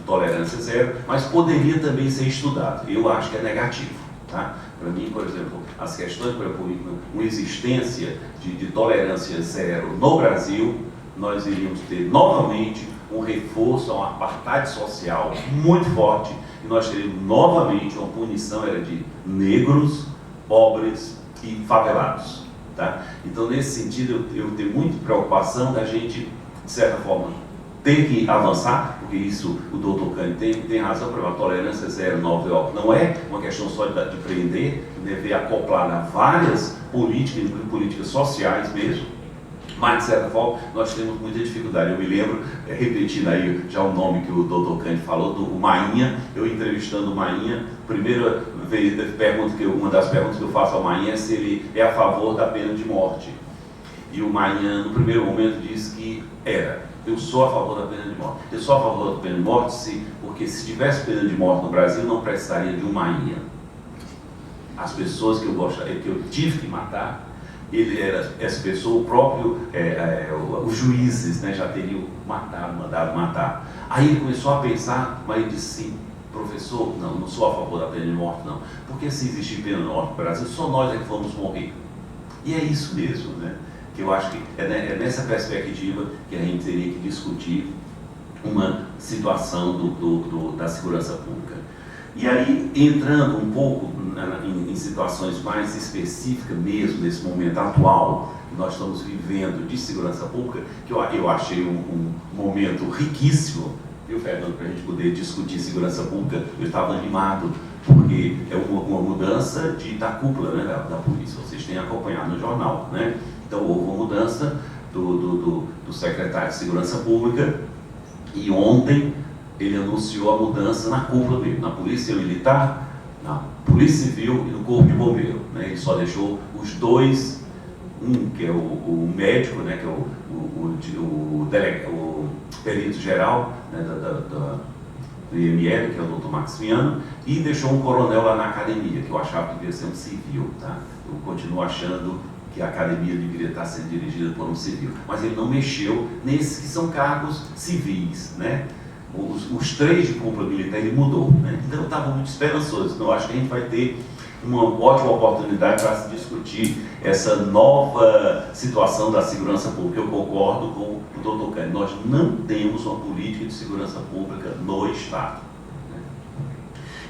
tolerância zero, mas poderia também ser estudado. Eu acho que é negativo, tá? Para mim, por exemplo, as questões, por exemplo, uma existência de tolerância zero no Brasil, nós iríamos ter novamente um reforço a uma apartheid social muito forte, e nós teríamos novamente uma punição de negros, pobres e favelados, tá? Então, nesse sentido, eu tenho muita preocupação da gente, de certa forma, ter que avançar, porque isso o doutor Cândido tem razão, para uma tolerância zero Nova York não é uma questão só de prender, deve acoplar a várias políticas, inclusive políticas sociais mesmo, mas, de certa forma, nós temos muita dificuldade. Eu me lembro, repetindo aí já o nome que o doutor Cândido falou, do Mainha, eu entrevistando o Mainha, primeira vez, uma das perguntas que eu faço ao Mainha é se ele é a favor da pena de morte. E o Mainha, no primeiro momento, disse que era. Eu sou a favor da pena de morte. Eu sou a favor da pena de morte porque se tivesse pena de morte no Brasil, não precisaria de um Mainha. As pessoas que eu tive que matar, ele era essa pessoa, o próprio, os juízes, né, já teriam mandado matar. Aí ele começou a pensar, mas ele disse assim: professor, não sou a favor da pena de morte, não, porque se existir pena de morte no Brasil, só nós é que vamos morrer. E é isso mesmo, né? Que eu acho que é nessa perspectiva que a gente teria que discutir uma situação da segurança pública. E aí, entrando um pouco em situações mais específicas mesmo, nesse momento atual que nós estamos vivendo de segurança pública, que eu achei um momento riquíssimo, viu, Fernando, para a gente poder discutir segurança pública. Eu estava animado, porque é uma mudança da cúpula, né, da polícia. Vocês têm acompanhado no jornal, né? Então, houve uma mudança do secretário de Segurança Pública, e ontem ele anunciou a mudança na cúpula dele, na Polícia Militar, na Polícia Civil e no Corpo de Bombeiro, né? Ele só deixou os dois, que é o médico, né, que é o perito geral, né, do IML, que é o Dr. Maximiano, e deixou um coronel lá na academia, que eu achava que devia ser um civil, tá? Eu continuo achando que a academia deveria estar sendo dirigida por um civil, mas ele não mexeu nesses que são cargos civis, né? Os três de cúpula militar ele mudou, né? Então eu estava muito esperançoso. Então eu acho que a gente vai ter uma ótima oportunidade para se discutir essa nova situação da segurança pública. Eu concordo com o Dr. Cândido, nós não temos uma política de segurança pública no Estado.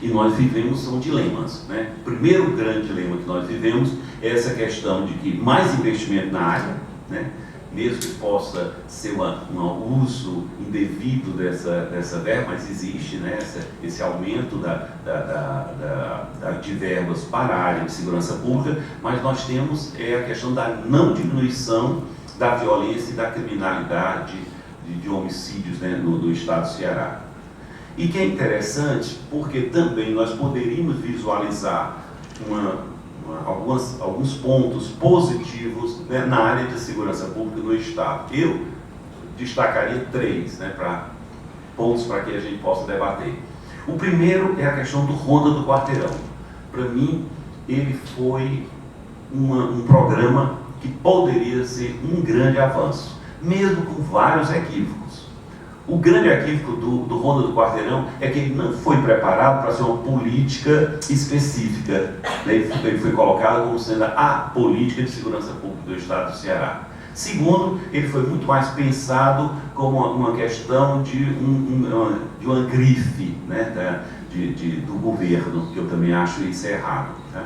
E nós vivemos, são dilemas, né? O primeiro grande dilema que nós vivemos é essa questão de que mais investimento na área, né? Mesmo que possa ser um uso indevido dessa verba, mas existe, né, esse aumento de verbas para a área de segurança pública, mas nós temos a questão da não diminuição da violência e da criminalidade de homicídios, né, no estado do Ceará. E que é interessante porque também nós poderíamos visualizar alguns pontos positivos, né, na área de segurança pública no Estado. Eu destacaria três, né, pontos para que a gente possa debater. O primeiro é a questão do Ronda do Quarteirão. Para mim, ele foi um programa que poderia ser um grande avanço, mesmo com vários equívocos. O grande equívoco do Ronda do Quarteirão é que ele não foi preparado para ser uma política específica. Ele foi colocado como sendo a política de segurança pública do Estado do Ceará. Segundo, ele foi muito mais pensado como uma questão de uma grife, né, do governo, que eu também acho isso errado. Tá?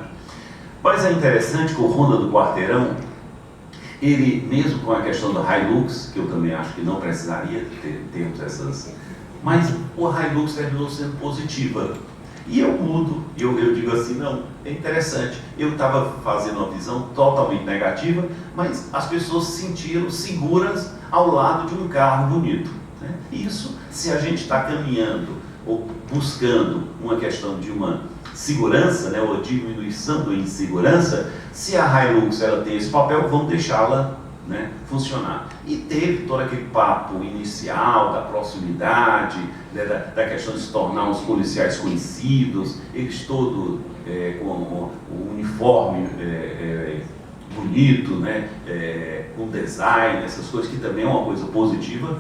Mas é interessante que o Ronda do Quarteirão, ele, mesmo com a questão do Hilux, que eu também acho que não precisaria termos essas... Mas o Hilux terminou sendo positiva. E eu mudo, eu digo assim, não, é interessante. Eu estava fazendo uma visão totalmente negativa, mas as pessoas se sentiram seguras ao lado de um carro bonito. Né? Isso, se a gente está caminhando ou buscando uma questão de uma segurança, né, ou diminuição da insegurança, se a Hilux ela tem esse papel, vamos deixá-la, né, funcionar. E teve todo aquele papo inicial da proximidade, né, da questão de se tornar uns policiais conhecidos, eles todos com o uniforme bonito, né, com design, essas coisas, que também é uma coisa positiva.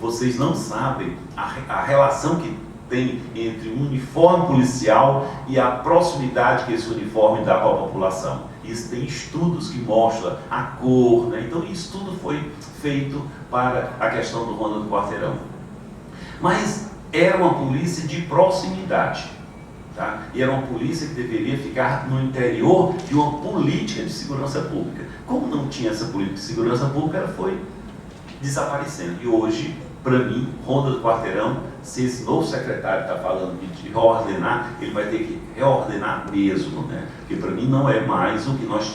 Vocês não sabem a relação que tem entre o uniforme policial e a proximidade que esse uniforme dá para a população. Isso tem estudos que mostram a cor, né? Então isso tudo foi feito para a questão do Ronda do Quarteirão. Mas era uma polícia de proximidade, tá? E era uma polícia que deveria ficar no interior de uma política de segurança pública. Como não tinha essa política de segurança pública, ela foi desaparecendo. E hoje, para mim, Ronda do Quarteirão, se esse novo secretário está falando de reordenar, ele vai ter que reordenar mesmo, né? Porque para mim não é mais o que nós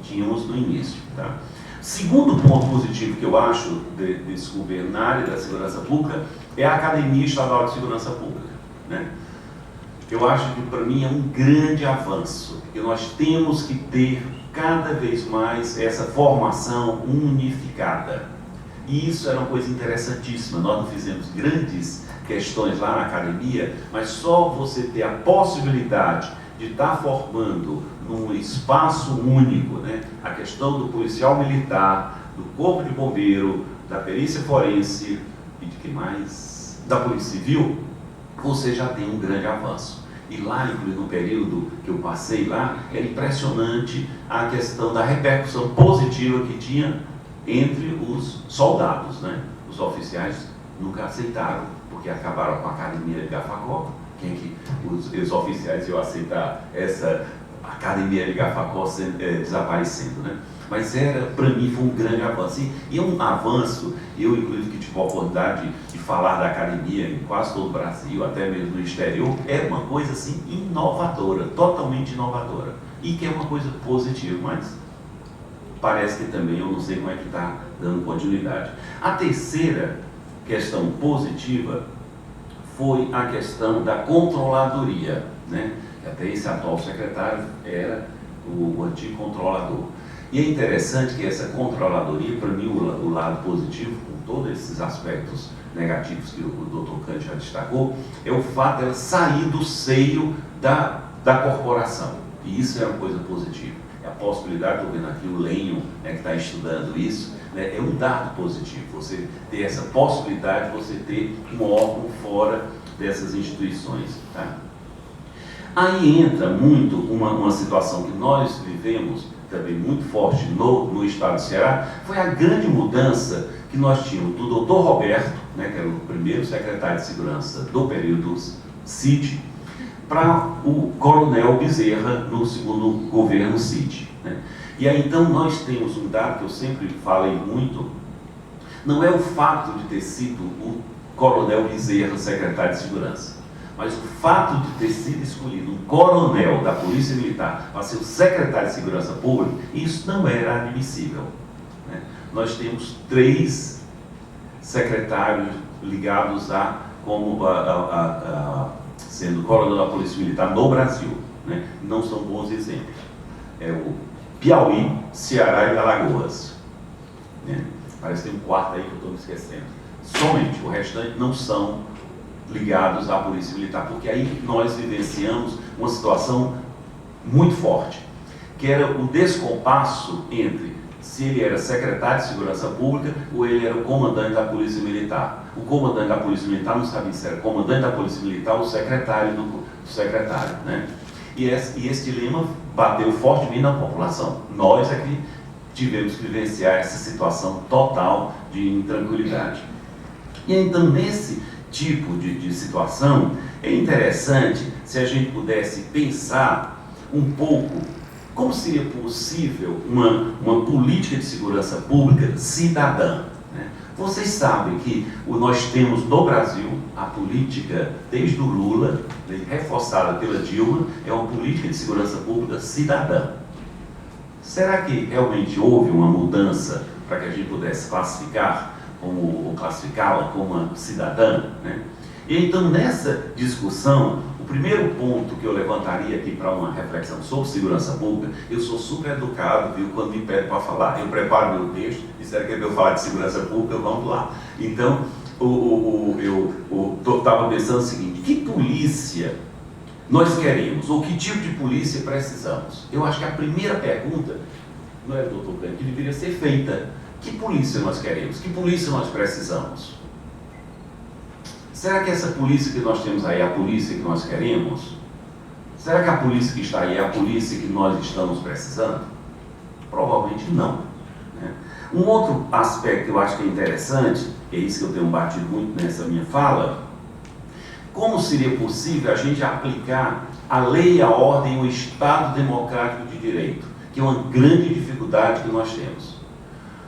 tínhamos no início. Tá? Segundo ponto positivo que eu acho desse governo na área da segurança pública é a Academia Estadual de Segurança Pública. Né? Eu acho que para mim é um grande avanço, porque nós temos que ter cada vez mais essa formação unificada. E isso era uma coisa interessantíssima. Nós não fizemos grandes questões lá na academia, mas só você ter a possibilidade de estar formando num espaço único, né, a questão do policial militar, do corpo de bombeiro, da perícia forense e de que mais? Da Polícia Civil, você já tem um grande avanço. E lá, inclusive no período que eu passei lá, era impressionante a questão da repercussão positiva que tinha entre os soldados, né? Os oficiais nunca aceitaram, porque acabaram com a academia de Gafacó. Quem é que os oficiais iam aceitar essa academia de Gafacó desaparecendo, né? Mas para mim, foi um grande avanço. E é um avanço, eu inclusive que tive a oportunidade de falar da academia em quase todo o Brasil, até mesmo no exterior, é uma coisa assim inovadora, totalmente inovadora. E que é uma coisa positiva, mas parece que também eu não sei como é que está dando continuidade. A terceira questão positiva foi a questão da controladoria, né? Até esse atual secretário era o antigo controlador. E é interessante que essa controladoria, para mim, o lado positivo, com todos esses aspectos negativos que o Dr. Cândido já destacou, é o fato dela sair do seio da corporação. E isso é uma coisa positiva. É a possibilidade, estou vendo aqui o Lenho, né, que está estudando isso, né, é um dado positivo. Você ter essa possibilidade de você ter um órgão fora dessas instituições. Tá? Aí entra muito uma situação que nós vivemos também muito forte no estado do Ceará, foi a grande mudança que nós tínhamos do doutor Roberto, né, que era o primeiro secretário de segurança do período Cid, para o coronel Bezerra no segundo governo Cid. Né? E aí então nós temos um dado que eu sempre falei muito, não é o fato de ter sido o coronel Bezerra secretário de segurança, mas o fato de ter sido escolhido um coronel da Polícia Militar para ser o secretário de Segurança Pública, isso não era admissível. Né? Nós temos 3 secretários ligados sendo coronel da Polícia Militar no Brasil. Né? Não são bons exemplos. É o Piauí, Ceará e Alagoas. Né? Parece que tem um quarto aí que eu estou me esquecendo. Somente o restante não são ligados à Polícia Militar, porque aí nós vivenciamos uma situação muito forte, que era o descompasso entre se ele era secretário de Segurança Pública ou ele era o comandante da Polícia Militar. O comandante da Polícia Militar não sabia se era comandante da Polícia Militar ou secretário do secretário, né? E esse dilema bateu fortemente na população. Nós aqui tivemos que vivenciar essa situação total de intranquilidade. E então, nesse tipo de situação, é interessante se a gente pudesse pensar um pouco como seria possível uma política de segurança pública cidadã. Né? Vocês sabem que nós temos no Brasil a política, desde o Lula, reforçada pela Dilma, é uma política de segurança pública cidadã. Será que realmente houve uma mudança para que a gente pudesse classificá-la como uma cidadã? Né? E então, nessa discussão, o primeiro ponto que eu levantaria aqui para uma reflexão sobre segurança pública, eu sou super educado, viu? Quando me pedem para falar, eu preparo meu texto, disseram que eu falar de segurança pública, vamos lá. Então, eu estava pensando o seguinte: que polícia nós queremos, ou que tipo de polícia precisamos? Eu acho que a primeira pergunta, não é, doutor Cândido, que deveria ser feita: que polícia nós queremos? Que polícia nós precisamos? Será que essa polícia que nós temos aí é a polícia que nós queremos? Será que a polícia que está aí é a polícia que nós estamos precisando? Provavelmente não. Né? Um outro aspecto que eu acho que é interessante, é isso que eu tenho batido muito nessa minha fala: como seria possível a gente aplicar a lei, a ordem, o Estado democrático de direito, que é uma grande dificuldade que nós temos.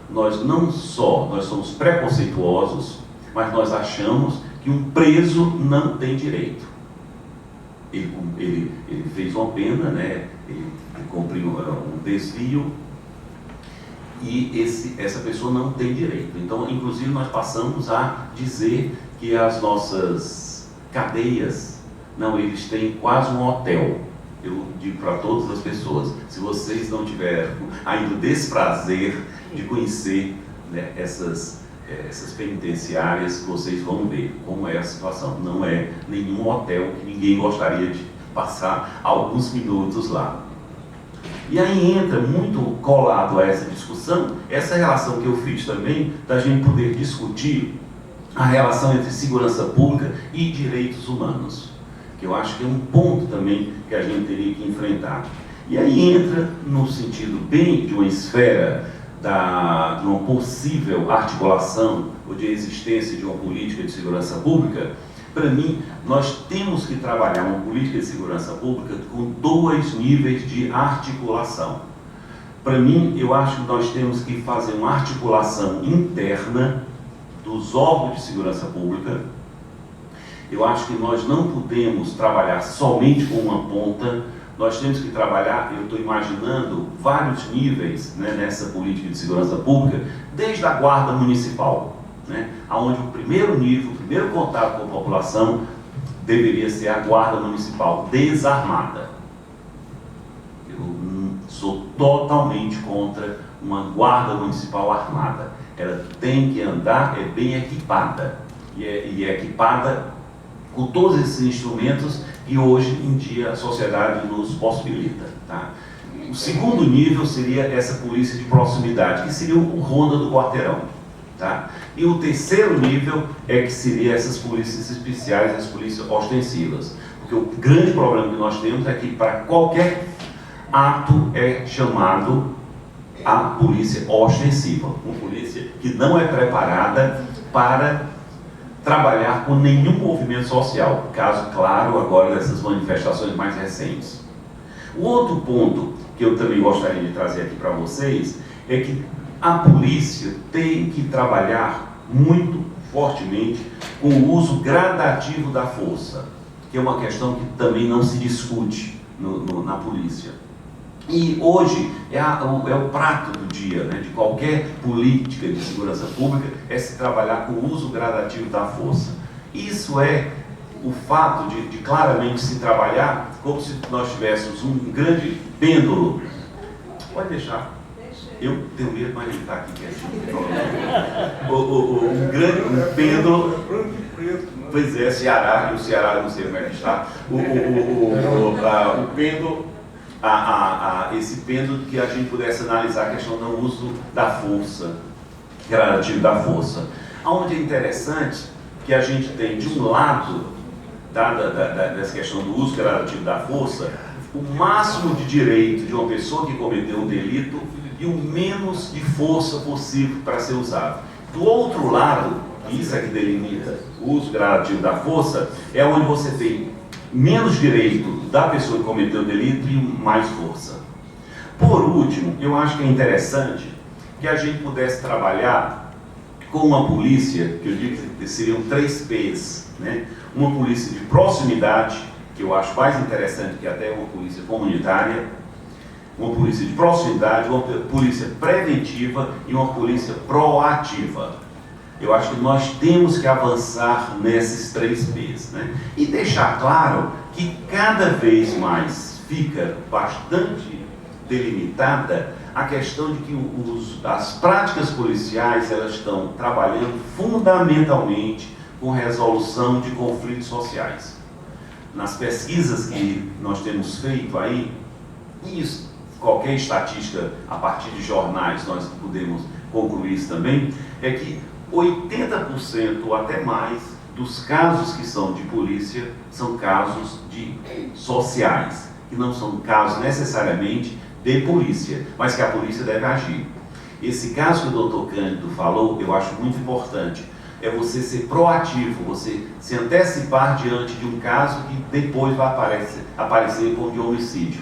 Nós somos preconceituosos, mas nós achamos que um preso não tem direito. Ele fez uma pena, né? Ele cumpriu um desvio, e essa pessoa não tem direito. Então, inclusive, nós passamos a dizer que as nossas cadeias, eles têm quase um hotel. Eu digo para todas as pessoas: se vocês não tiveram ainda o desprazer de conhecer, né, essas penitenciárias, vocês vão ver como é a situação. Não é nenhum hotel que ninguém gostaria passar alguns minutos lá. E aí entra muito colado a essa discussão, essa relação que eu fiz também, da gente poder discutir a relação entre segurança pública e direitos humanos, que eu acho que é um ponto também que a gente teria que enfrentar. E aí entra no sentido bem de uma esfera de uma possível articulação ou de existência de uma política de segurança pública. Para mim, nós temos que trabalhar uma política de segurança pública com 2 níveis de articulação. Para mim, eu acho que nós temos que fazer uma articulação interna dos órgãos de segurança pública. Eu acho que nós não podemos trabalhar somente com uma ponta, nós temos que trabalhar, eu estou imaginando, vários níveis, né, nessa política de segurança pública, desde a guarda municipal, né, onde o primeiro nível, o primeiro contato com a população deveria ser a guarda municipal desarmada. Eu sou totalmente contra uma guarda municipal armada. Ela tem que andar bem equipada, e é equipada com todos esses instrumentos que hoje em dia a sociedade nos possibilita. Tá? O segundo nível seria essa polícia de proximidade, que seria o ronda do quarteirão. Tá? E o terceiro nível é que seria essas polícias especiais, as polícias ostensivas. Porque o grande problema que nós temos é que para qualquer ato é chamado a polícia ostensiva, uma polícia que não é preparada para trabalhar com nenhum movimento social, caso claro agora dessas manifestações mais recentes. O outro ponto que eu também gostaria de trazer aqui para vocês é que a polícia tem que trabalhar muito fortemente com o uso gradativo da força, que é uma questão que também não se discute na polícia. E hoje é o prato do dia, né, de qualquer política de segurança pública, é se trabalhar com o uso gradativo da força. Isso é o fato de claramente se trabalhar como se nós tivéssemos um grande pêndulo. Pode deixar. Eu tenho medo, mas ele está aqui quietinho. Um pêndulo. Pois é, Ceará, e o Ceará não sei como é que está. O pêndulo, esse pêndulo que a gente pudesse analisar a questão do uso da força, gradativo da força. Onde é interessante que a gente tem, de um lado, dessa questão do uso gradativo da força, o máximo de direito de uma pessoa que cometeu um delito e o menos de força possível para ser usado. Do outro lado, isso é que delimita o uso gradativo da força, é onde você tem menos direito da pessoa que cometeu o delito e mais força. Por último, eu acho que é interessante que a gente pudesse trabalhar com uma polícia, que eu digo que seriam 3 P's, né? Uma polícia de proximidade, que eu acho mais interessante que até uma polícia comunitária, uma polícia de proximidade, uma polícia preventiva e uma polícia proativa. Eu acho que nós temos que avançar nesses 3 P's, né? E deixar claro que cada vez mais fica bastante delimitada a questão de que as práticas policiais elas estão trabalhando fundamentalmente com resolução de conflitos sociais. Nas pesquisas que nós temos feito aí, isso, qualquer estatística a partir de jornais nós podemos concluir isso também, é que 80% ou até mais dos casos que são de polícia são casos sociais, que não são casos necessariamente de polícia, mas que a polícia deve agir. Esse caso que o doutor Cândido falou, eu acho muito importante, é você ser proativo, você se antecipar diante de um caso que depois vai aparecer como de homicídio.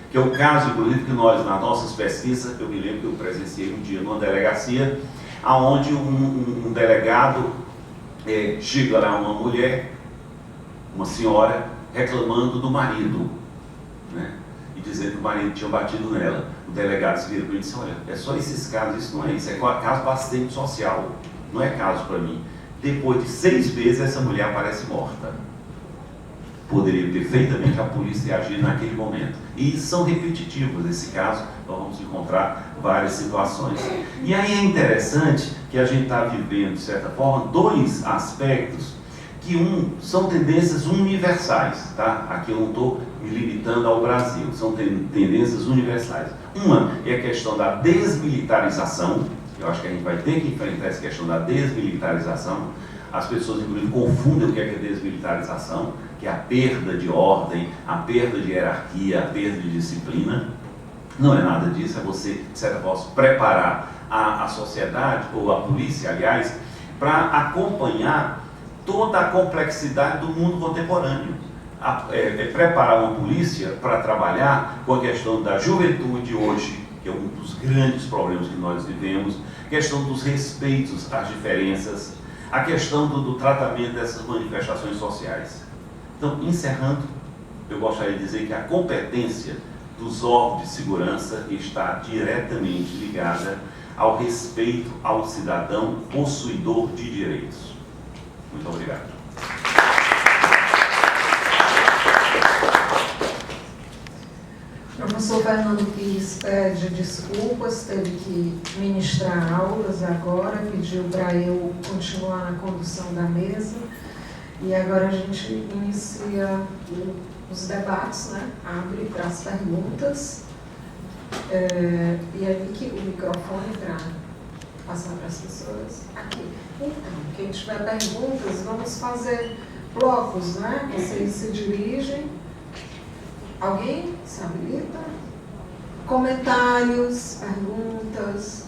Que é o caso, inclusive, que nós, nas nossas pesquisas, eu me lembro que eu presenciei um dia numa delegacia, onde um delegado chega lá uma mulher, uma senhora, reclamando do marido, né? E dizendo que o marido tinha batido nela. O delegado se vira para mim e disse, olha, é só esses casos, isso não é isso, é caso bastante social, não é caso para mim. Depois de 6 vezes essa mulher aparece morta. Poderia perfeitamente a polícia agir naquele momento. E são repetitivos esse caso, nós vamos encontrar várias situações. E aí é interessante que a gente está vivendo, de certa forma, 2 aspectos que são tendências universais, tá? Aqui eu não estou e limitando ao Brasil. São tendências universais. Uma é a questão da desmilitarização. Eu acho que a gente vai ter que enfrentar essa questão da desmilitarização. As pessoas, inclusive, confundem o que é desmilitarização, que é a perda de ordem, a perda de hierarquia, a perda de disciplina. Não é nada disso, é você, de certa forma, preparar a sociedade, ou a polícia, aliás, para acompanhar toda a complexidade do mundo contemporâneo. Preparar uma polícia para trabalhar com a questão da juventude hoje, que é um dos grandes problemas que nós vivemos, questão dos respeitos às diferenças, a questão do tratamento dessas manifestações sociais. Então, encerrando, eu gostaria de dizer que a competência dos órgãos de segurança está diretamente ligada ao respeito ao cidadão possuidor de direitos. Muito obrigado. O professor Fernando Pires pede desculpas, teve que ministrar aulas agora, pediu para eu continuar na condução da mesa. E agora a gente inicia os debates, né? Abre para as perguntas. E aí que o microfone para passar para as pessoas aqui. Então, quem tiver perguntas, vamos fazer blocos, né? Vocês se dirigem. Alguém se habilita? Comentários, perguntas.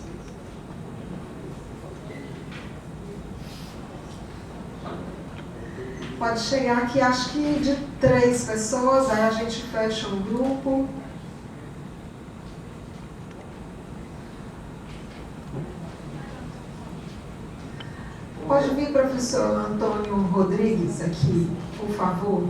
Pode chegar aqui, acho que de 3 pessoas, aí a gente fecha um grupo. Pode vir, professor Antônio Rodrigues, aqui, por favor.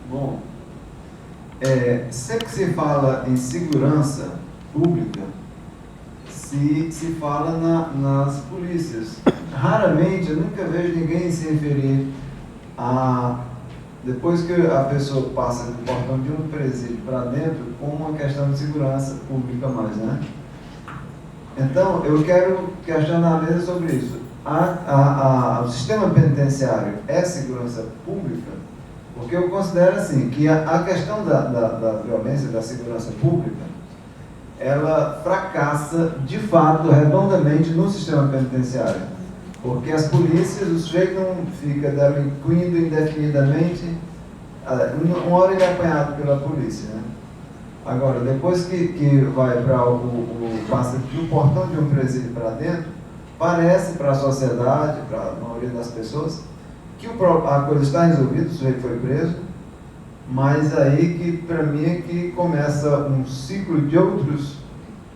Bom, sempre que se fala em segurança pública, se fala nas polícias. Raramente, eu nunca vejo ninguém se referir a, depois que a pessoa passa do portão de um presídio para dentro, como uma questão de segurança pública mais, né? Então, eu quero questionar a mesa sobre isso. O sistema penitenciário é segurança pública? Porque eu considero assim, que a questão da violência, da segurança pública, ela fracassa, de fato, redondamente no sistema penitenciário. Porque as polícias, o sujeito não fica delinquindo indefinidamente, uma hora ele é apanhado pela polícia, né? Agora, depois que vai para passa do portão de um presídio para dentro, parece para a sociedade, para a maioria das pessoas, que a coisa está resolvida, o sujeito foi preso, mas aí que, para mim, é que começa um ciclo de outros,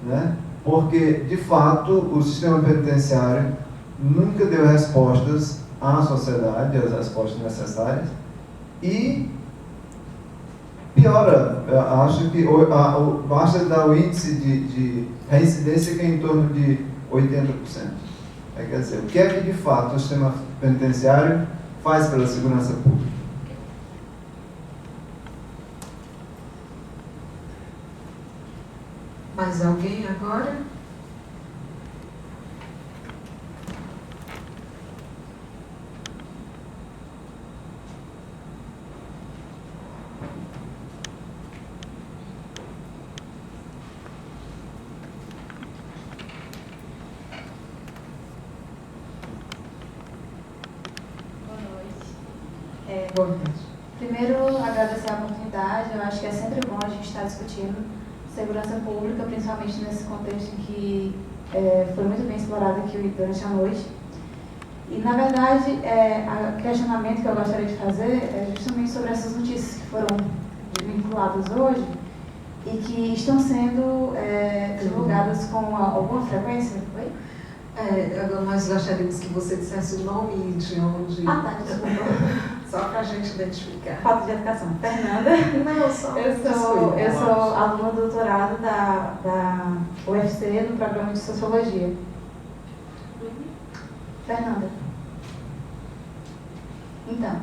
né? Porque, de fato, o sistema penitenciário nunca deu respostas à sociedade, as respostas necessárias, e piora. Eu acho que basta dar o índice de reincidência que é em torno de 80%. Quer dizer, o que é que, de fato, o sistema penitenciário faz pela segurança pública? Mais alguém agora? Boa noite. Primeiro, agradecer a oportunidade. Eu acho que é sempre bom a gente estar discutindo segurança pública, principalmente nesse contexto em que foi muito bem explorado aqui durante a noite. E, na verdade, o questionamento que eu gostaria de fazer é justamente sobre essas notícias que foram vinculadas hoje e que estão sendo divulgadas com alguma frequência. Oi? Nós gostaríamos que você dissesse o nome e de onde. Ah, tá, desculpa. Só para a gente identificar. Falta de educação. Fernanda. Não, só Eu sou aluna do doutorado da UFC no programa de Sociologia. Fernanda. Então,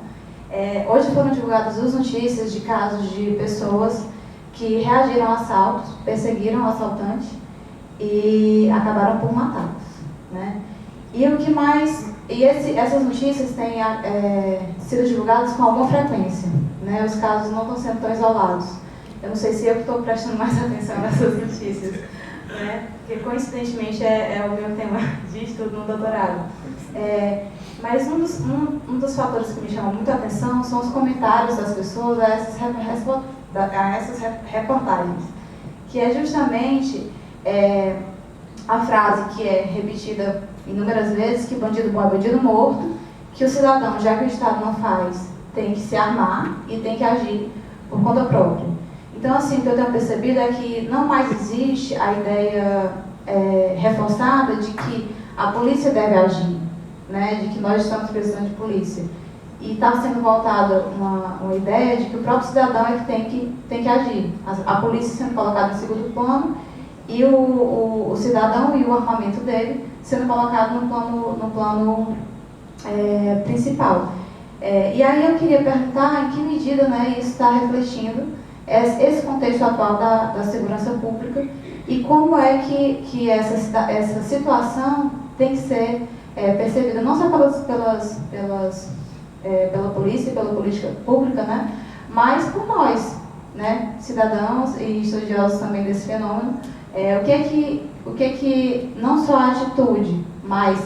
Hoje foram divulgadas 2 notícias de casos de pessoas que reagiram a assaltos, perseguiram o assaltante e acabaram por matá-los, né? E o que mais... essas notícias têm sido divulgadas com alguma frequência, né? Os casos não estão sendo tão isolados. Eu não sei se eu estou prestando mais atenção nessas notícias, né? Porque coincidentemente é o meu tema de estudo no doutorado. Mas um dos fatores que me chama muita atenção são os comentários das pessoas a essas reportagens, que é justamente a frase que é repetida inúmeras vezes, que bandido bom é bandido morto, que o cidadão, já que o Estado não faz, tem que se armar e tem que agir por conta própria. Então, assim, o que eu tenho percebido é que não mais existe a ideia reforçada de que a polícia deve agir, né, de que nós estamos precisando de polícia. E está sendo voltada uma ideia de que o próprio cidadão é que tem que agir. A polícia sendo colocada em segundo plano e o cidadão e o armamento dele sendo colocado no plano principal. E aí eu queria perguntar em que medida, né, isso está refletindo esse contexto atual da segurança pública e como é que essa situação tem que ser percebida não só pela polícia e pela política pública, né, mas por nós, né, cidadãos e estudiosos também desse fenômeno. O que é que não só a atitude, mas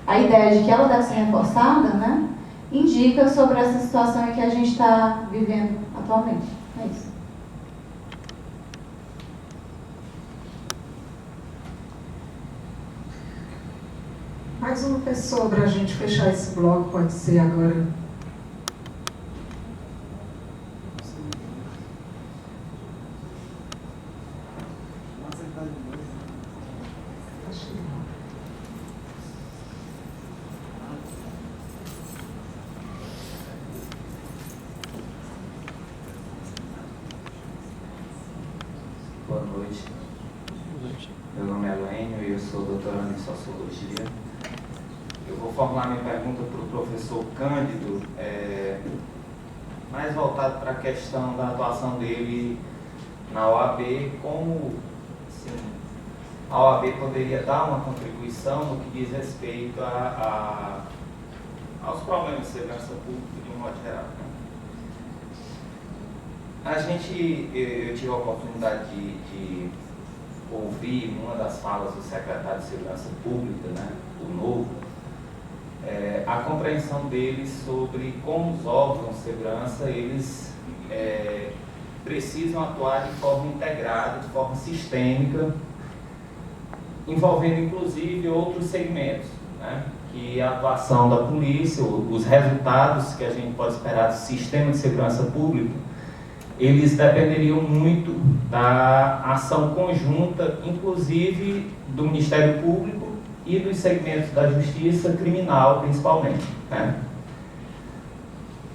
a ideia de que ela deve ser reforçada, né, indica sobre essa situação em que a gente está vivendo atualmente. É isso. Mais uma pessoa para a gente fechar esse bloco, pode ser agora. Boa noite. Meu nome é Lênio e eu sou doutorando em Sociologia. Eu vou formular minha pergunta para o professor Cândido, mais voltado para a questão da atuação dele na OAB, como assim, a OAB poderia dar uma contribuição no que diz respeito aos problemas de segurança pública de um modo geral. Eu tive a oportunidade de ouvir uma das falas do secretário de Segurança Pública, né, o Novo, a compreensão dele sobre como os órgãos de segurança eles precisam atuar de forma integrada, de forma sistêmica, envolvendo inclusive outros segmentos, né, que a atuação da polícia, os resultados que a gente pode esperar do sistema de segurança pública, eles dependeriam muito da ação conjunta, inclusive do Ministério Público e dos segmentos da Justiça Criminal, principalmente, né?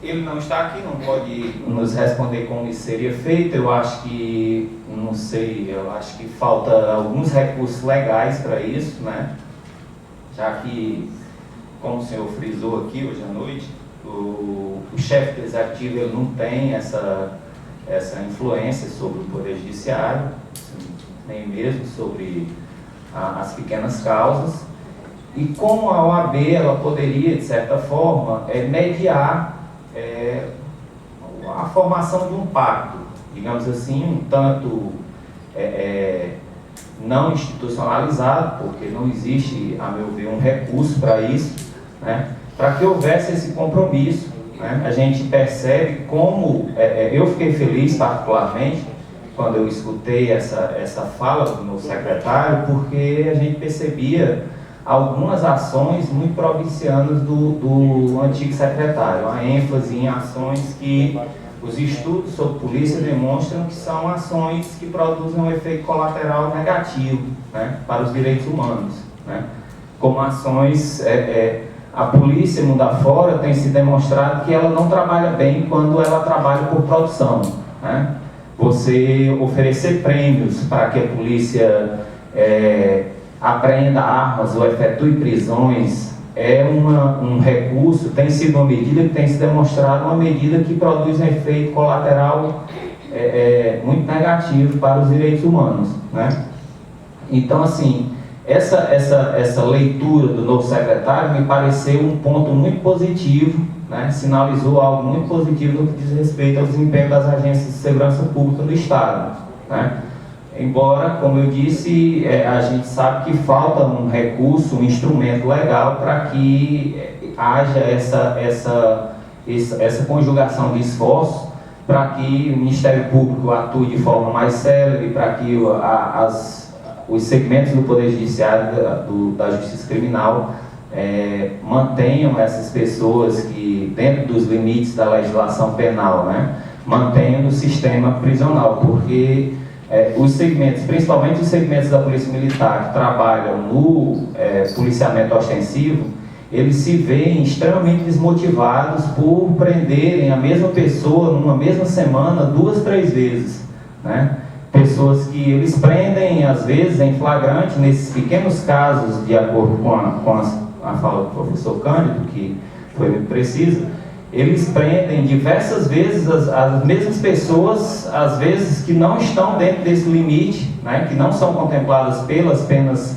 Ele não está aqui, não pode nos responder como isso seria feito. Eu acho que, não sei, eu acho que falta alguns recursos legais para isso, né? Já que, como o senhor frisou aqui hoje à noite, o chefe do executivo ele não tem essa influência sobre o Poder Judiciário, nem mesmo sobre as pequenas causas, e como a OAB ela poderia, de certa forma, mediar a formação de um pacto, digamos assim, um tanto não institucionalizado, porque não existe, a meu ver, um recurso para isso, né, para que houvesse esse compromisso. A gente percebe como, eu fiquei feliz particularmente quando eu escutei essa fala do meu secretário, porque a gente percebia algumas ações muito provincianas do antigo secretário, a ênfase em ações que os estudos sobre polícia demonstram que são ações que produzem um efeito colateral negativo, né, para os direitos humanos, né, como ações... A polícia, mundo afora, tem se demonstrado que ela não trabalha bem quando ela trabalha por produção, né? Você oferecer prêmios para que a polícia apreenda armas ou efetue prisões é um recurso, tem sido uma medida que tem se demonstrado uma medida que produz um efeito colateral muito negativo para os direitos humanos, né? Então, assim, essa leitura do novo secretário me pareceu um ponto muito positivo, né? Sinalizou algo muito positivo no que diz respeito ao desempenho das agências de segurança pública no Estado, né? Embora, como eu disse, a gente sabe que falta um recurso, um instrumento legal para que haja essa conjugação de esforços para que o Ministério Público atue de forma mais célere, para que os segmentos do Poder Judiciário, da Justiça Criminal, mantenham essas pessoas que, dentro dos limites da legislação penal, né, mantenham o sistema prisional, porque os segmentos, principalmente os segmentos da Polícia Militar que trabalham no policiamento ostensivo, eles se veem extremamente desmotivados por prenderem a mesma pessoa numa mesma semana 2, 3 vezes, né? Pessoas que eles prendem, às vezes, em flagrante, nesses pequenos casos, de acordo com a fala do professor Cândido, que foi muito precisa, eles prendem diversas vezes as mesmas pessoas, às vezes que não estão dentro desse limite, né, que não são contempladas pelas penas,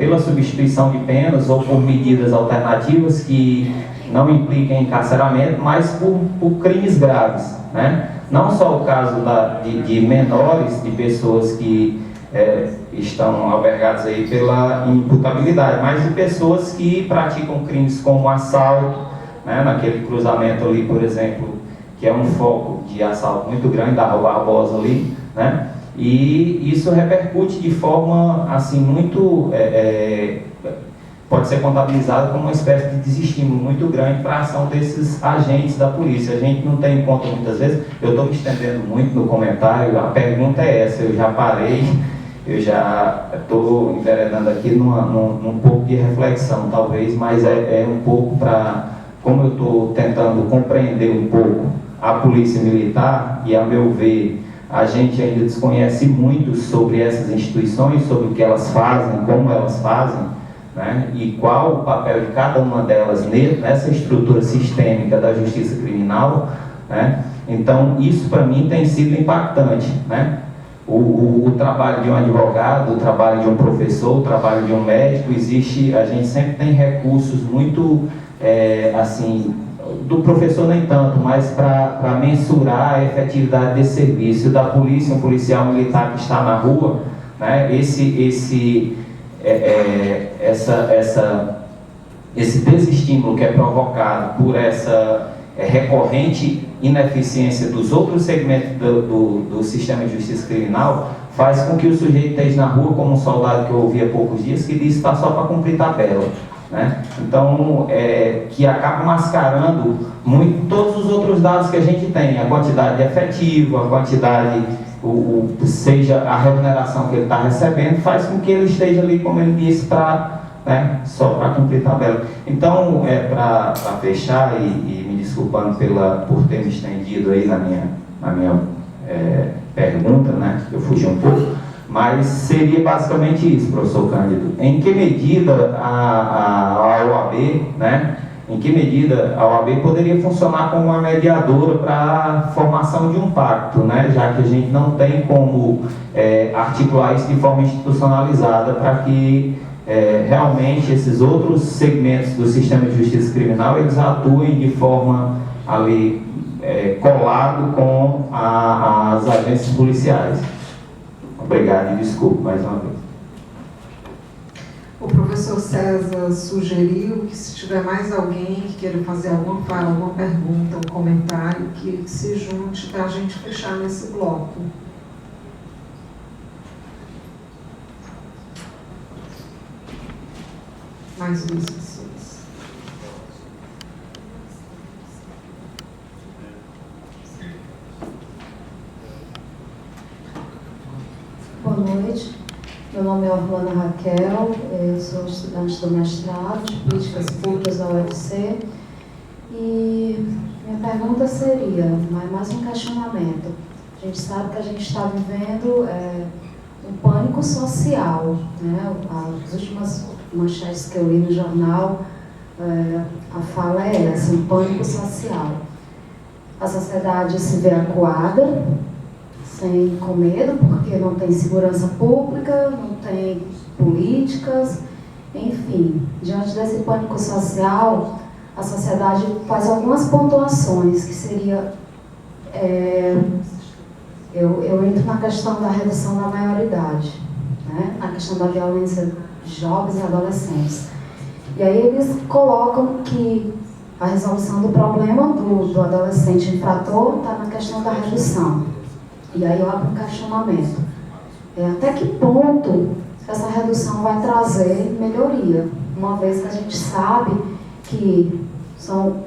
pela substituição de penas ou por medidas alternativas que não impliquem encarceramento, mas por crimes graves, né? Não só o caso de menores, de pessoas que estão albergadas aí pela imputabilidade, mas de pessoas que praticam crimes como assalto, né, naquele cruzamento ali, por exemplo, que é um foco de assalto muito grande, da Rua Barbosa ali, né? E isso repercute de forma, assim, muito... pode ser contabilizado como uma espécie de desestímulo muito grande para a ação desses agentes da polícia. A gente não tem em conta muitas vezes, eu estou me estendendo muito no comentário, a pergunta é essa, eu já parei, eu já estou enveredando aqui num pouco de reflexão, talvez, mas é um pouco para... Como eu estou tentando compreender um pouco a Polícia Militar, e a meu ver, a gente ainda desconhece muito sobre essas instituições, sobre o que elas fazem, como elas fazem, né, e qual o papel de cada uma delas nessa estrutura sistêmica da justiça criminal, né? Então, isso para mim tem sido impactante, né? O trabalho de um advogado, o trabalho de um professor, o trabalho de um médico, a gente sempre tem recursos muito... assim, do professor nem tanto, mas para mensurar a efetividade desse serviço da polícia, um policial militar que está na rua, né, esse desestímulo que é provocado por essa recorrente ineficiência dos outros segmentos do sistema de justiça criminal faz com que o sujeito esteja na rua, como um soldado que eu ouvi há poucos dias, que diz que está só para cumprir tabela, né? Então, que acaba mascarando muito todos os outros dados que a gente tem, a quantidade de efetivo, a quantidade, seja a remuneração que ele está recebendo, faz com que ele esteja ali, como ele disse, né, só para cumprir tabela. Então, para fechar, e me desculpando por ter me estendido aí na minha pergunta, né, eu fugi um pouco, mas seria basicamente isso, professor Cândido. Em que medida a OAB, né, em que medida a OAB poderia funcionar como uma mediadora para a formação de um pacto, né, já que a gente não tem como articular isso de forma institucionalizada para que realmente esses outros segmentos do sistema de justiça criminal eles atuem de forma ali colado com as agências policiais. Obrigado e desculpe mais uma vez. O professor César sugeriu que se tiver mais alguém que queira fazer alguma pergunta, um comentário, que se junte para a gente fechar nesse bloco. Mais duas pessoas. Boa noite, meu nome é Orlana Raquel, eu sou estudante do mestrado de Políticas Públicas da UFC e minha pergunta seria, mais um questionamento. A gente sabe que a gente está vivendo um pânico social, né? manchetes que eu li no jornal, a fala é essa, um pânico social. A sociedade se vê acuada, com medo, porque não tem segurança pública, não tem políticas, enfim. Diante desse pânico social, a sociedade faz algumas pontuações, que seria... eu entro na questão da redução da maioridade, né? Na questão da violência de jovens e adolescentes. E aí eles colocam que a resolução do problema do adolescente infrator está na questão da redução. E aí eu abro um questionamento. Até que ponto essa redução vai trazer melhoria? Uma vez que a gente sabe que são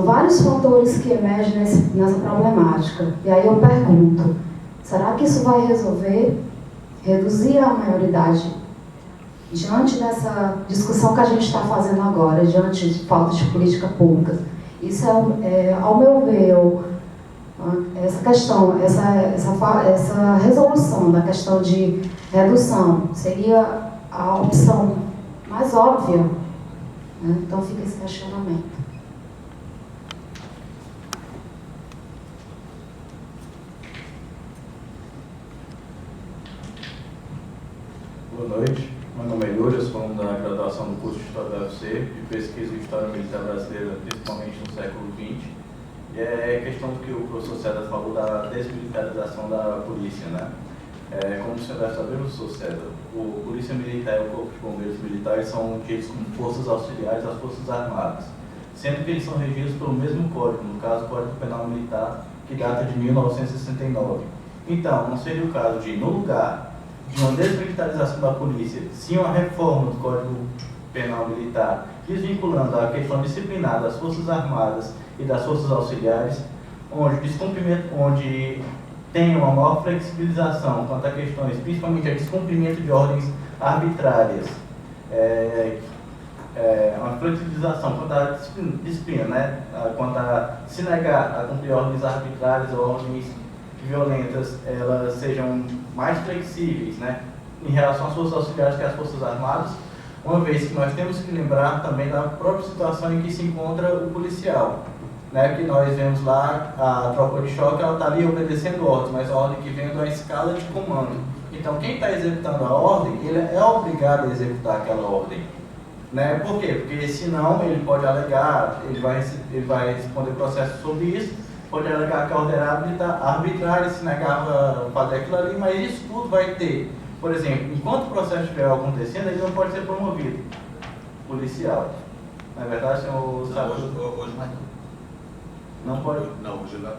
vários fatores que emergem nessa problemática. E aí eu pergunto, será que isso vai reduzir a maioridade? Diante dessa discussão que a gente está fazendo agora, diante de falta de política pública, isso ao meu ver, essa questão, essa resolução da questão de redução seria a opção mais óbvia, né? Então fica esse questionamento. Boa noite, meu nome é Yuri, eu sou aluno da graduação do curso de História da UFC e pesquiso História Militar Brasileira, principalmente no século XX. E é questão do que o professor César falou da desmilitarização da polícia, né? Como o senhor deve saber, professor César, o Polícia Militar e o Corpo de Bombeiros Militares são tidos como forças auxiliares às Forças Armadas, sendo que eles são regidos pelo mesmo código, no caso o Código Penal Militar, que data de 1969. Então, não seria o caso de, no lugar de uma desmilitarização da polícia, sim uma reforma do Código Penal Militar, desvinculando a questão disciplinar das Forças Armadas e das Forças Auxiliares, onde tem uma maior flexibilização quanto a questões, principalmente a descumprimento de ordens arbitrárias, uma flexibilização quanto à disciplina, né? Quanto a se negar a cumprir ordens arbitrárias ou ordens violentas, elas sejam mais flexíveis, né, em relação às forças auxiliares que às Forças Armadas, uma vez que nós temos que lembrar também da própria situação em que se encontra o policial, né, que nós vemos lá a tropa de choque, ela está ali obedecendo ordens, mas a ordem que vem é uma escala de comando. Então quem está executando a ordem, ele é obrigado a executar aquela ordem, né? Por quê? Porque senão ele pode alegar, ele vai responder processo sobre isso, pode alegar que a ordem era arbitrária, se negava a fazer aquilo ali, mas isso tudo vai ter. Por exemplo, enquanto o processo estiver acontecendo, ele não pode ser promovido. Policial. Na verdade, senhor sabe... Hoje mais não. Não pode? Não, hoje ele vai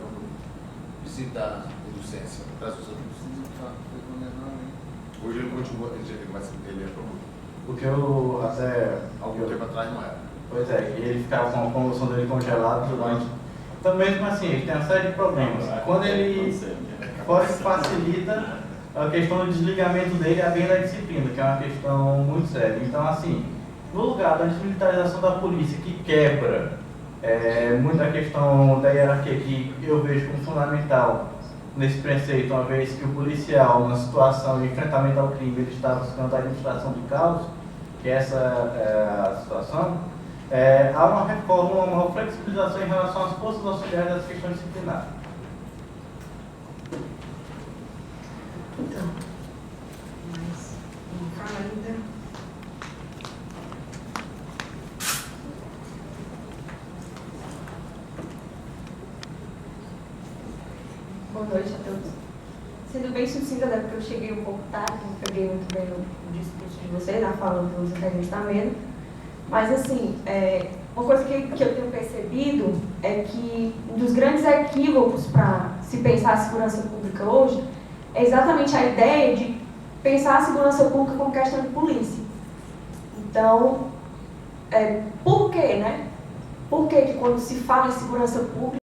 visitar a docência. Traz os outros. Hoje ele continua, ele é promovido. Porque eu até... Algum tempo atrás não era. Pois é, e ele ficava com a promoção dele congelada durante... Então, mesmo assim, ele tem uma série de problemas. Quando ele facilita a questão do desligamento dele, é bem da disciplina, que é uma questão muito séria. Então, assim, no lugar da desmilitarização da polícia, que quebra muito a questão da hierarquia, que eu vejo como fundamental nesse preceito, uma vez que o policial, numa situação de enfrentamento ao crime, ele está buscando a administração do caos, que essa é a situação. Há uma reforma, uma flexibilização em relação às forças auxiliares das questões disciplinares. Então, mas não fala ainda. Boa noite a todos. Sendo bem sucinta, até porque eu cheguei um pouco tarde, não peguei muito bem o discurso de vocês, na fala dos integrantes da mesa. Mas, assim, uma coisa que eu tenho percebido é que um dos grandes equívocos para se pensar a segurança pública hoje é exatamente a ideia de pensar a segurança pública como questão de polícia. Então, por quê, né? Por que quando se fala em segurança pública,